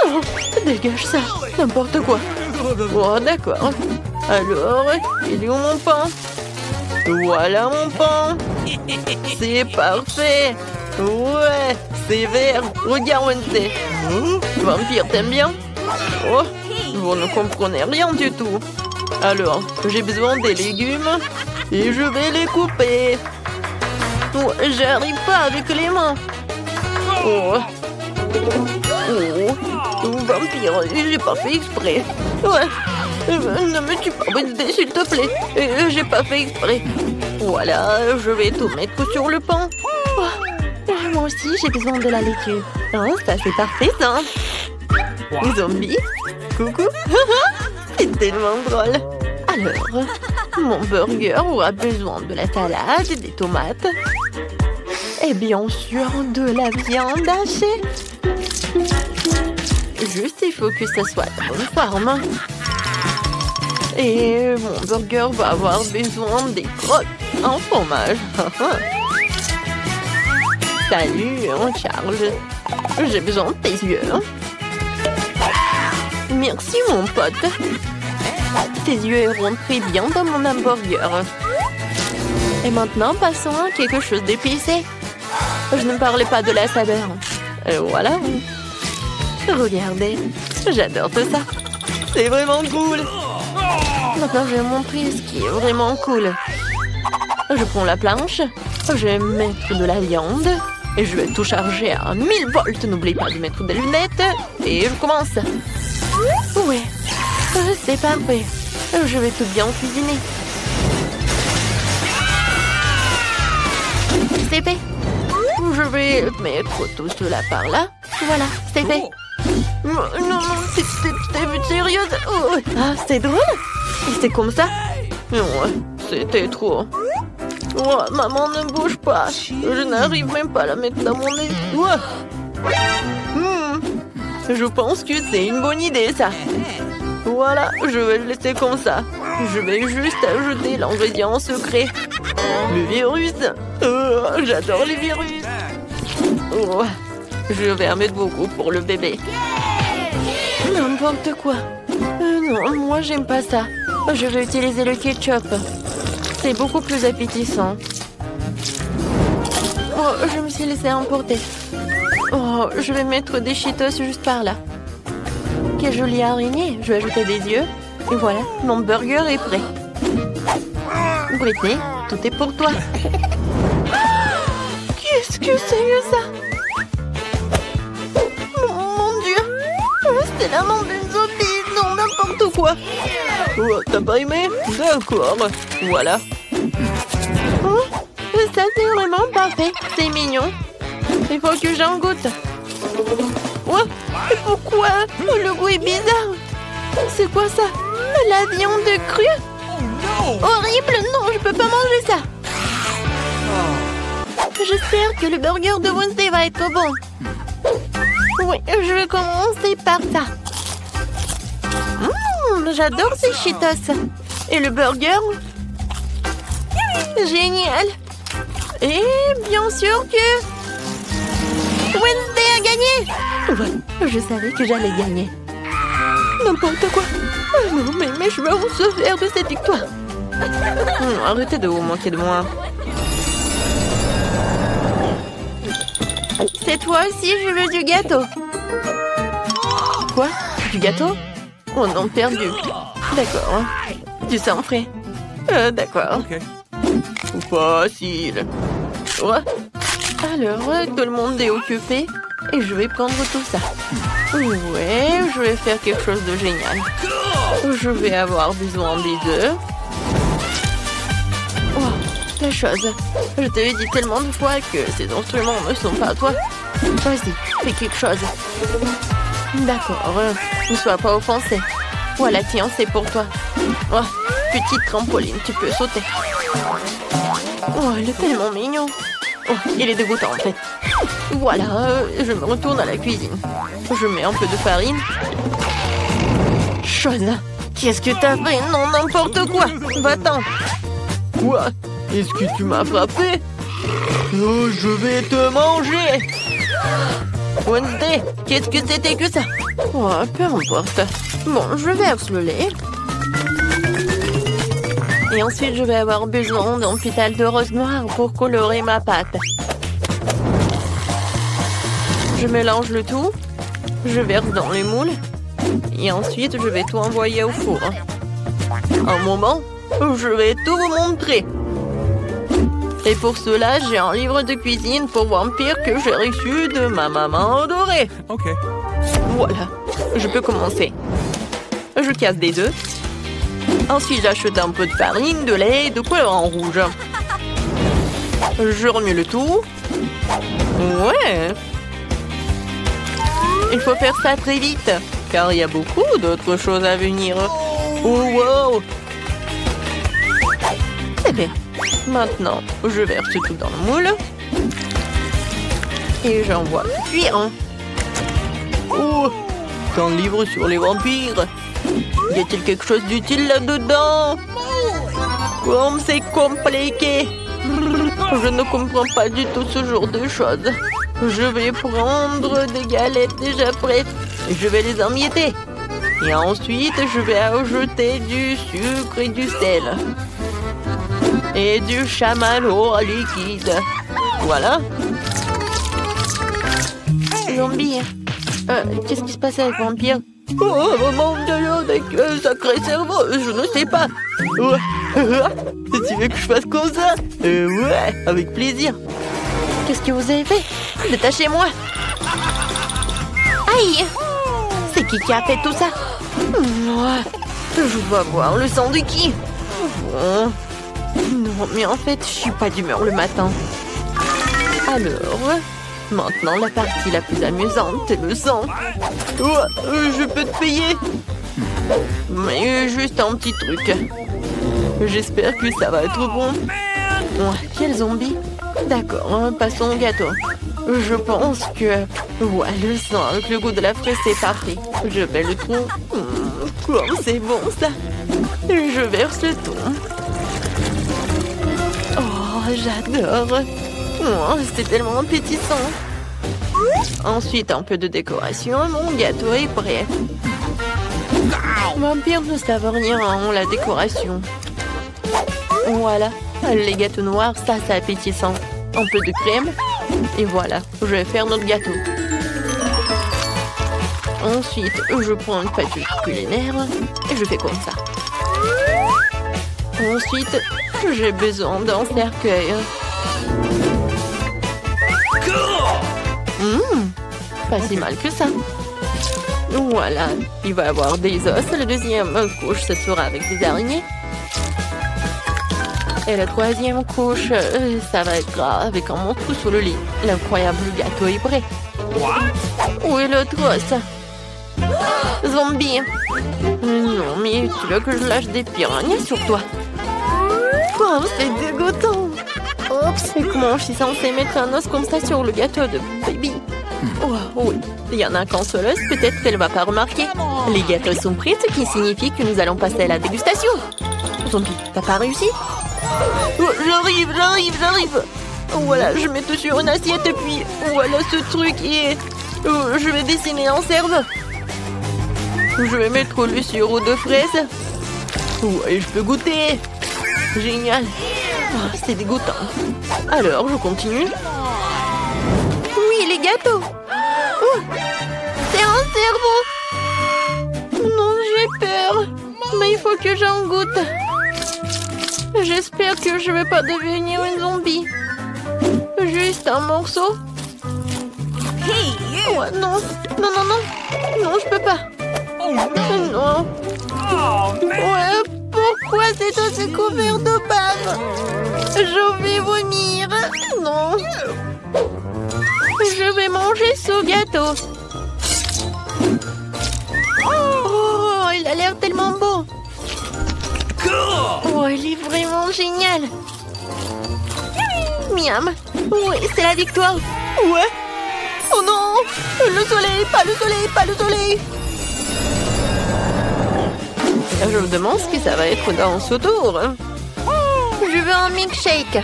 Oh, dégage ça, n'importe quoi. Oh, d'accord. Alors, il est où mon pain? Voilà mon pain. C'est parfait. Ouais, c'est vert. Regarde, Wednesday. Vampire, t'aimes bien? Oh, vous ne comprenez rien du tout. Alors, j'ai besoin des légumes et je vais les couper. Oh, j'arrive pas avec les mains. Oh. Oh, vampire, j'ai pas fait exprès. Ouais. Ne me tue pas, Wednesday, s'il te plaît. J'ai pas fait exprès. Voilà, je vais tout mettre sur le pain. Oh. Moi aussi, j'ai besoin de la laitue. Oh, ça c'est parfait, ça. Zombie, coucou. C'est tellement drôle. Alors, mon burger aura besoin de la salade, des tomates et bien sûr de la viande hachée. Juste, il faut que ça soit de bonne forme. Et mon burger va avoir besoin des crottes en fromage. Salut, Charles. J'ai besoin de tes yeux. Merci, mon pote. Tes yeux iront très bien dans mon hamburger. Et maintenant, passons à quelque chose d'épicé. Je ne parlais pas de la saveur. Voilà. Regardez, j'adore tout ça. C'est vraiment cool. Maintenant, je vais vous montrer ce qui est vraiment cool. Je prends la planche, je vais mettre de la viande et je vais tout charger à 1000 volts. N'oublie pas de mettre des lunettes et je commence. Ouais, c'est parfait. Je vais tout bien cuisiner. C'est fait. Je vais mettre tout cela par là. Voilà, c'est fait. Non, t'es sérieuse? Oh. Ah, c'est drôle. C'est comme ça? Non, c'était trop. Oh, maman, ne bouge pas. Je n'arrive même pas à la mettre dans mon nez. Je pense que c'est une bonne idée, ça. Voilà, je vais le laisser comme ça. Je vais juste ajouter l'ingrédient secret. Le virus. J'adore les virus. Oh, je vais en mettre beaucoup pour le bébé. N'importe quoi. Non, moi, j'aime pas ça. Je vais utiliser le ketchup. C'est beaucoup plus appétissant. Oh, je me suis laissée emporter. Oh, je vais mettre des Cheetos juste par là. Quelle jolie araignée. Je vais ajouter des yeux. Et voilà, mon burger est prêt. Britney, tout est pour toi. Qu'est-ce que c'est que ça? Mon Dieu. C'est la main d'une zombie. Non, n'importe quoi. Oh, t'as pas aimé? D'accord. Voilà. Oh, ça, c'est vraiment parfait. C'est mignon. Il faut que j'en goûte. Oh, pourquoi? Le goût est bizarre. C'est quoi ça? La viande crue? Horrible! Non, je peux pas manger ça. J'espère que le burger de Wednesday va être bon. Oui, je vais commencer par ça. J'adore ces Cheetos. Et le burger? Génial. Et bien sûr que Wednesday a gagné. Ouais, je savais que j'allais gagner. N'importe quoi. Non, mais mes cheveux vont se faire de cette victoire. Arrêtez de vous moquer de moi. Cette fois aussi, je veux du gâteau. Quoi? Du gâteau? Oh non, perdu. D'accord. Du sang frais. D'accord. Okay. Facile. Ouais. Alors, tout le monde est occupé et je vais prendre tout ça. Ouais, je vais faire quelque chose de génial. Je vais avoir besoin des œufs. Oh, la chose. Je te l'ai dit tellement de fois que ces instruments ne sont pas à toi. Vas-y, fais quelque chose. D'accord, ne sois pas offensé. Voilà, tiens, c'est pour toi. Oh, petite trampoline, tu peux sauter. Oh, il est tellement mignon. Oh, il est dégoûtant en fait. Voilà, je me retourne à la cuisine. Je mets un peu de farine. Chose, qu'est-ce que t'as fait? Non, n'importe quoi. Va-t'en. Quoi? Est-ce que tu m'as frappé? Oh, je vais te manger. Wednesday, qu'est-ce que c'était que ça? Oh, peu importe. Bon, je verse le lait. Et ensuite, je vais avoir besoin d'un pétale de rose noir pour colorer ma pâte. Je mélange le tout. Je verse dans les moules. Et ensuite, je vais tout envoyer au four. Un moment, je vais tout vous montrer. Et pour cela, j'ai un livre de cuisine pour vampires que j'ai reçu de ma maman adorée. Ok. Voilà, je peux commencer. Je casse des œufs. Ensuite, j'achète un peu de farine, de lait, de couleur en rouge. Je remue le tout. Ouais. Il faut faire ça très vite, car il y a beaucoup d'autres choses à venir. Oh, wow. C'est bien. Maintenant, je verse tout dans le moule. Et j'envoie cuire. Oh, c'est un livre sur les vampires. Y a-t-il quelque chose d'utile là-dedans? Comme c'est compliqué. Je ne comprends pas du tout ce genre de choses. Je vais prendre des galettes déjà prêtes. Et je vais les emietter. Et ensuite, je vais ajouter du sucre et du sel. Et du chamallow liquide. Voilà. Zombie. Qu'est-ce qui se passe avec Vampire? Oh, mon Dieu, avec sacré cerveau, je ne sais pas. Tu veux que je fasse comme ça? Ouais, avec plaisir. Qu'est-ce que vous avez fait? Détachez-moi. Aïe! C'est qui a fait tout ça? Je vais voir le sang de qui? Bon. Non, mais en fait, je suis pas d'humeur le matin. Alors, maintenant, la partie la plus amusante, c'est le sang. Oh, je peux te payer. Mais juste un petit truc. J'espère que ça va être bon. Ouais, quel zombie. D'accord, passons au gâteau. Je pense que... Ouais, le sang avec le goût de la fraise, c'est parfait. Je vais le tout. Comme c'est bon, ça. Je verse le tout. Oh, j'adore. Oh, c'est tellement appétissant. Ensuite, un peu de décoration. Mon gâteau est prêt. Vampire ne savent rien en la décoration. Voilà. Les gâteaux noirs, ça, c'est appétissant. Un peu de crème. Et voilà, je vais faire notre gâteau. Ensuite, je prends une pâte culinaire et je fais comme ça. Ensuite, j'ai besoin d'un cercueil. Pas si mal que ça. Voilà, il va y avoir des os. La deuxième couche, ce sera avec des araignées. Et la troisième couche, ça va être avec un monstre sous le lit. L'incroyable gâteau est prêt. Où est l'autre os? Zombie. Non, mais tu veux que je lâche des piranhas sur toi? Oh, c'est dégoûtant. Oups, et comment je suis censée mettre un os comme ça sur le gâteau de baby? Oh, oui, il y en a qu'un seul os, peut-être qu'elle ne va pas remarquer. Les gâteaux sont prêts, ce qui signifie que nous allons passer à la dégustation. Zombie, t'as pas réussi? Oh, j'arrive. Voilà, je mets tout sur une assiette et puis voilà ce truc et je vais dessiner un cerveau. Je vais mettre le sirop de fraise. Ouais, je peux goûter. Génial. Oh, c'est dégoûtant. Alors, je continue. Oui, les gâteaux. Oh, c'est un cerveau. Non, j'ai peur. Mais il faut que j'en goûte. J'espère que je ne vais pas devenir une zombie. Juste un morceau. Oh, non, je peux pas. Non. Ouais, pourquoi c'est aussi couvert de bave? Je vais vomir. Non. Je vais manger ce gâteau. Oh, il a l'air tellement beau. Oh, il est vraiment génial. Miam. Oui, c'est la victoire. Ouais. Oh non. Le soleil, pas le soleil. Je me demande ce que ça va être dans ce tour. Je veux un milkshake.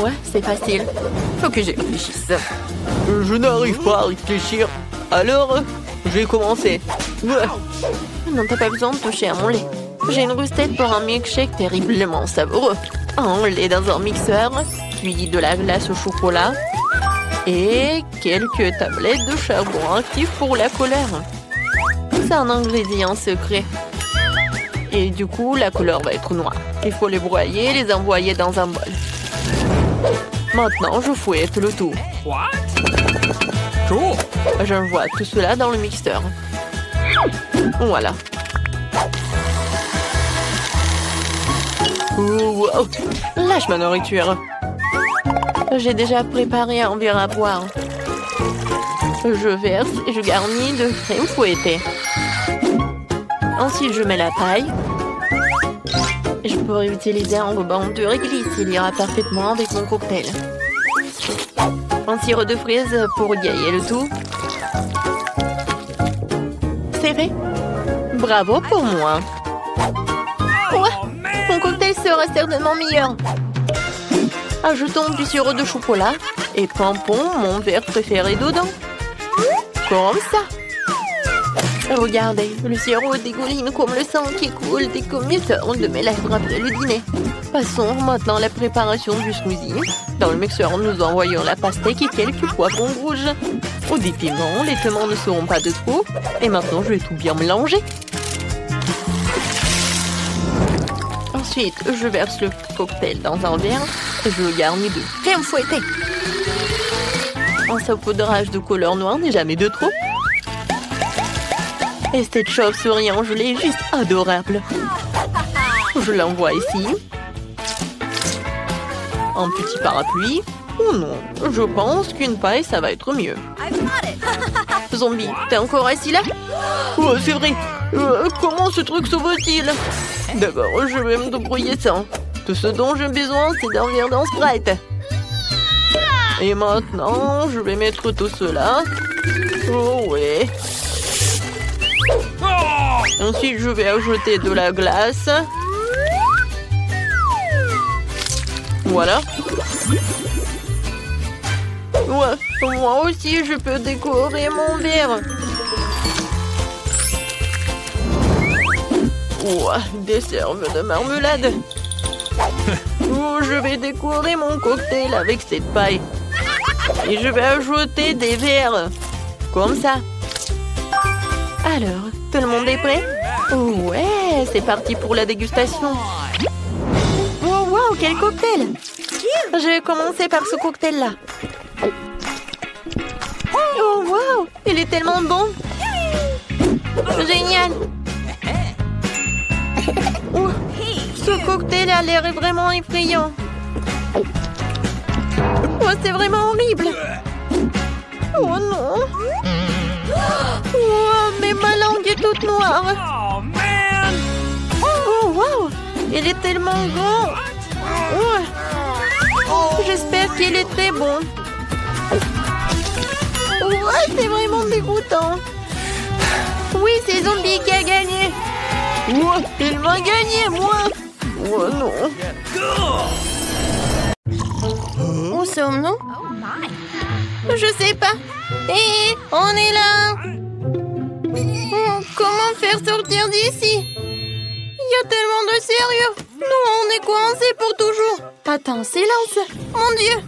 Ouais, c'est facile. Faut que j'y réfléchisse. Je n'arrive pas à réfléchir. Alors, je vais commencer. Ouais. Non, t'as pas besoin de toucher à mon lait. J'ai une recette pour un milkshake terriblement savoureux. Un lait dans un mixeur, puis de la glace au chocolat et quelques tablettes de charbon actif pour la couleur. C'est un ingrédient secret. Et du coup, la couleur va être noire. Il faut les broyer et les envoyer dans un bol. Maintenant, je fouette le tout. J'envoie tout cela dans le mixeur. Voilà. Wow. Lâche ma nourriture. J'ai déjà préparé un verre à boire. Je verse et je garnis de crème fouettée. Ensuite, je mets la paille. Je pourrais utiliser un ruban de réglisse. Il ira parfaitement avec mon cocktail. Un sirop de fraise pour égayer le tout. C'est fait. Bravo pour moi. Ouais, mon cocktail sera certainement meilleur. Ajoutons du sirop de chocolat et pompons mon verre préféré dedans. Comme ça. Regardez, le sirop dégouline comme le sang qui coule des commetteurs de mes lèvres après le dîner. Passons maintenant à la préparation du smoothie. Dans le mixeur, nous envoyons la pastèque et quelques poivrons rouges. Au des piments, les piments ne seront pas de trop. Et maintenant, je vais tout bien mélanger. Ensuite, je verse le cocktail dans un verre et je le garnis de crème fouettée. Un saupoudrage de couleur noire n'est jamais de trop. Et cette chauve-souris en gelée est juste adorable. Je l'envoie ici. Un petit parapluie. Oh non, je pense qu'une paille, ça va être mieux. Zombie, t'es encore assis là? Oh, c'est vrai. Comment ce truc sauve-t-il? D'abord, je vais me débrouiller ça. Tout ce dont j'ai besoin, c'est d'un verre d'un Sprite. Et maintenant, je vais mettre tout cela. Oh ouais. Ensuite, je vais ajouter de la glace. Voilà. Ouais, moi aussi, je peux décorer mon verre. Ouah, des cerves de marmelade. Oh, je vais décorer mon cocktail avec cette paille. Et je vais ajouter des verres. Comme ça. Alors, tout le monde est prêt? Ouais, c'est parti pour la dégustation. Wow, wow, quel cocktail! Je vais commencer par ce cocktail-là. Oh, wow, il est tellement bon. Génial. Oh, ce cocktail a l'air vraiment effrayant. Oh, c'est vraiment horrible. Oh non. Oh, mais ma langue est toute noire. Oh, wow. Il est tellement grand. Oh. J'espère qu'il est très bon. Oh, c'est vraiment dégoûtant. Oui, c'est Zombie qui a gagné. Oh, il m'a gagné, moi. Oh non. Où sommes-nous? Je sais pas. Hé, on est là. Oh, comment faire sortir d'ici? Il y a tellement de sérieux. Nous, on est coincés pour toujours. Attends, silence. Mon Dieu.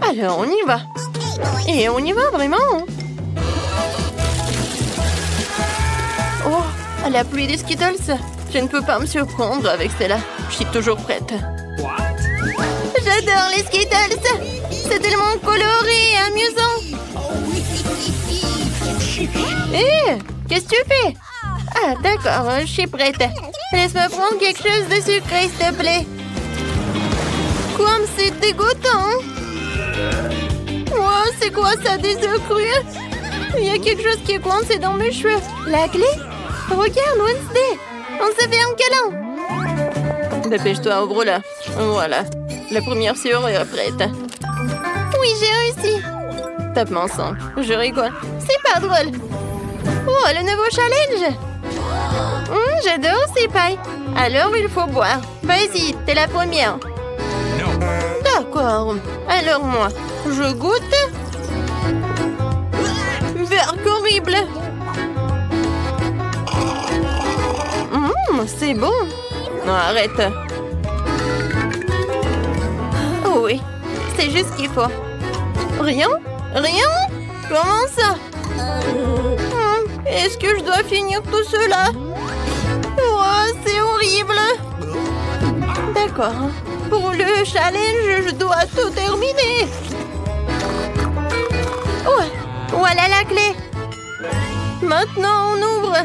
Alors, on y va. Et on y va vraiment. Oh, la pluie des Skittles. Je ne peux pas me surprendre avec celle-là. Je suis toujours prête. J'adore les Skittles. C'est tellement coloré et amusant. Hé, qu'est-ce que tu fais? Ah, d'accord, je suis prête. Laisse-moi prendre quelque chose de sucré, s'il te plaît. Comme c'est dégoûtant. Oh, c'est quoi ça, des œufs crus? Il y a quelque chose qui est coincé dans mes cheveux. La clé? Regarde, Wednesday. On se fait un câlin. Dépêche-toi, ouvre-la. Voilà. La première sœur est prête. Oui, j'ai réussi. Tape-moi 5. Je rigole. C'est pas drôle. Oh, le nouveau challenge. J'adore ces pailles. Alors, il faut boire. Vas-y, t'es la première. D'accord. Alors, moi, je goûte. Verre horrible. C'est bon. Non, arrête. Oh oui, c'est juste ce qu'il faut. Rien? Rien? Comment ça? Est-ce que je dois finir tout cela? Oh, c'est horrible. D'accord. Pour le challenge, je dois tout terminer. Oh, voilà la clé. Maintenant, on ouvre.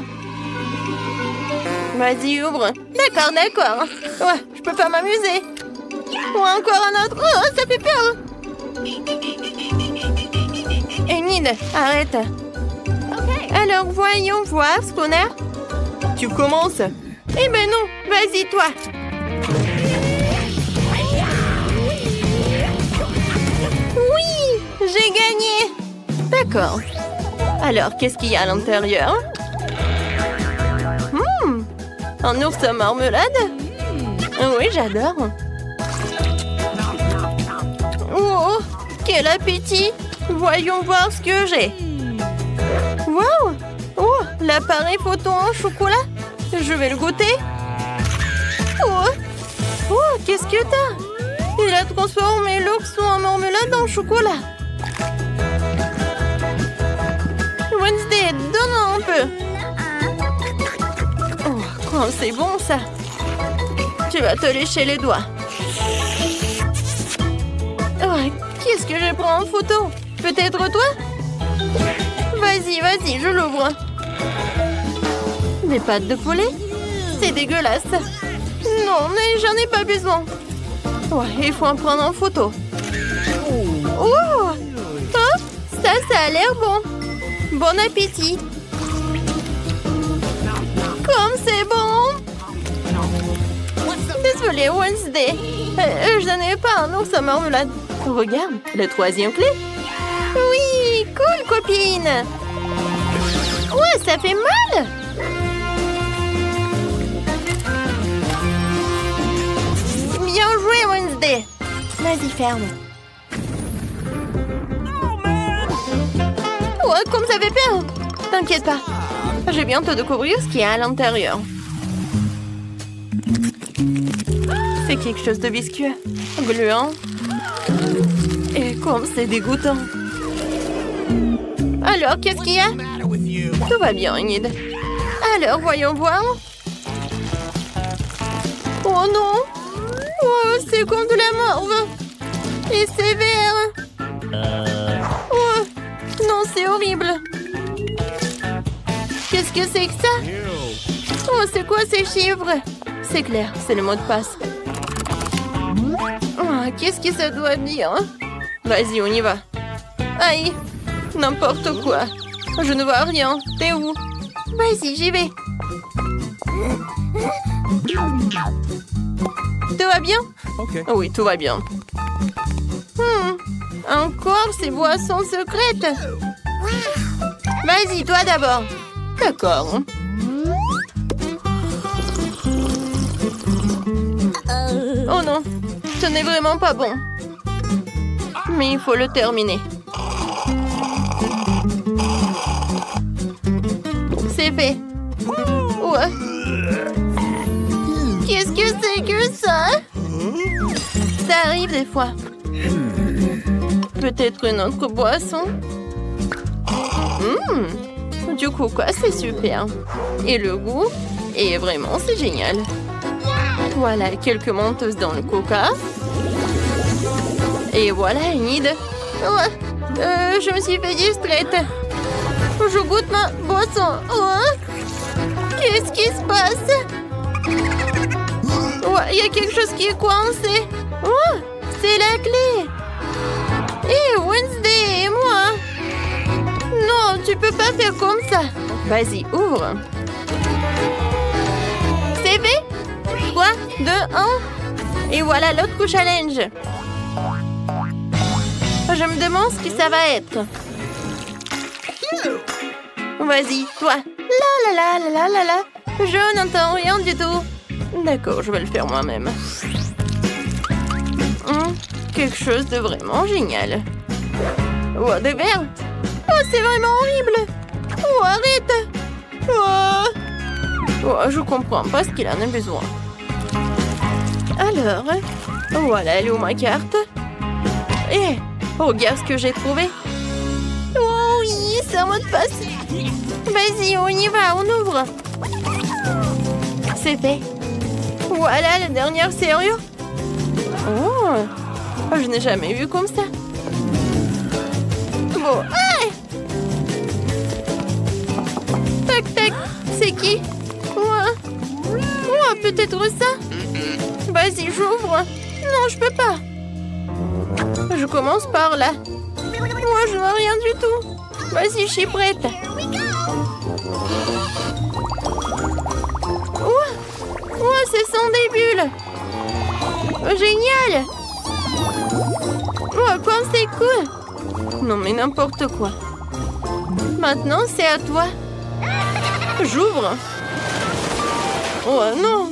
Vas-y, ouvre. D'accord, d'accord. Ouais, je peux pas m'amuser. Ou encore un autre. Oh, ça fait peur. Enid, arrête. Alors, voyons voir ce qu'on a. Tu commences? Eh ben non, vas-y, toi. Oui, j'ai gagné. D'accord. Alors, qu'est-ce qu'il y a à l'intérieur? Un ours à marmelade? Oui, j'adore. Oh, quel appétit! Voyons voir ce que j'ai. Wow! Oh, l'appareil photo en chocolat. Je vais le goûter. Oh, oh, qu'est-ce que t'as? Il a transformé l'ours en marmelade en chocolat. Wednesday, donne-moi un peu. Oh, c'est bon ça. Tu vas te lécher les doigts. Oh, qu'est-ce que je prends en photo? Peut-être toi? Vas-y, vas-y, je l'ouvre. Des pâtes de poulet? C'est dégueulasse. Non, mais j'en ai pas besoin. Ouais, il faut en prendre en photo. Oh, hein? Ça a l'air bon. Bon appétit. Comme c'est bon. Désolée, Wednesday. Je n'ai pas un ours à marmelade. Regarde, la 3e clé. Oui, cool, copine. Ouais, ça fait mal. Bien joué, Wednesday. Vas-y, ferme. Ouais, comme ça fait peur. T'inquiète pas. Je vais bientôt découvrir ce qu'il y a à l'intérieur. C'est quelque chose de visqueux, gluant. Et comme c'est dégoûtant. Alors, qu'est-ce qu'il y a? Tout va bien, Enid. Alors, voyons voir. Oh non! Oh, c'est comme de la morve. Et sévère. Oh, non, c'est horrible. Qu'est-ce que c'est que ça? Oh, c'est quoi ces chiffres? C'est clair, c'est le mot de passe. Oh, qu'est-ce que ça doit dire? Vas-y, on y va. Aïe, n'importe quoi. Je ne vois rien. T'es où? Vas-y, j'y vais. Tout va bien? Ok. Oui, tout va bien. Encore ces boissons secrètes. Vas-y, toi d'abord. D'accord. Oh non, ce n'est vraiment pas bon. Mais il faut le terminer. C'est fait. Ouais. Qu'est-ce que c'est que ça? Ça arrive des fois. Peut-être une autre boisson? Du coca, c'est super. Et le goût? Et vraiment, c'est génial. Voilà, quelques menteuses dans le coca. Et voilà, Enid. Ouais, je me suis fait distraite. Je goûte ma boisson. Qu'est-ce qui se passe? Ouais, il y a quelque chose qui est coincé. Oh, c'est la clé. Et Wednesday et moi. Non, tu peux pas faire comme ça. Vas-y, ouvre. C'est fait? 3, 2, 1. Et voilà l'autre challenge. Je me demande ce que ça va être. Vas-y, toi. La la la la la la. Je n'entends rien du tout. D'accord, je vais le faire moi-même. Quelque chose de vraiment génial. Oh, des verres. Oh, c'est vraiment horrible. Oh, arrête. Oh, je comprends pas ce qu'il en a besoin. Alors, voilà, elle est où ma carte? Eh, regarde ce que j'ai trouvé. Oh oui, c'est un mot de passe. Vas-y, on y va, on ouvre. C'est fait. Voilà la dernière serrure. Oh, je n'ai jamais vu comme ça. Bon, tac, tac, c'est qui? Oh, peut-être ça? Vas-y, j'ouvre. Non, je peux pas. Je commence par là. Moi, je vois rien du tout. Vas-y, je suis prête. Oh, ce sont des bulles. Oh, génial. Oh, comme c'est cool. Non, mais n'importe quoi. Maintenant, c'est à toi. J'ouvre. Oh, non.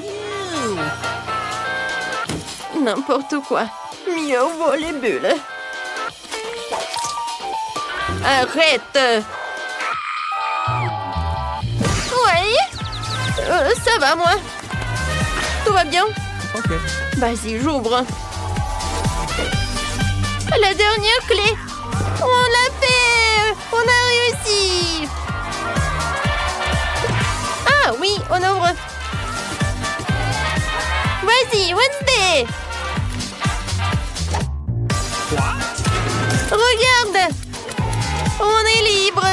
N'importe quoi. Mieux vaut les bulles. Arrête. Ouais. Ça va, moi. Tout va bien? Ok. Vas-y, j'ouvre. La dernière clé. On l'a fait. On a réussi. Ah oui, on ouvre. Vas-y, Wednesday. Regarde. On est libre.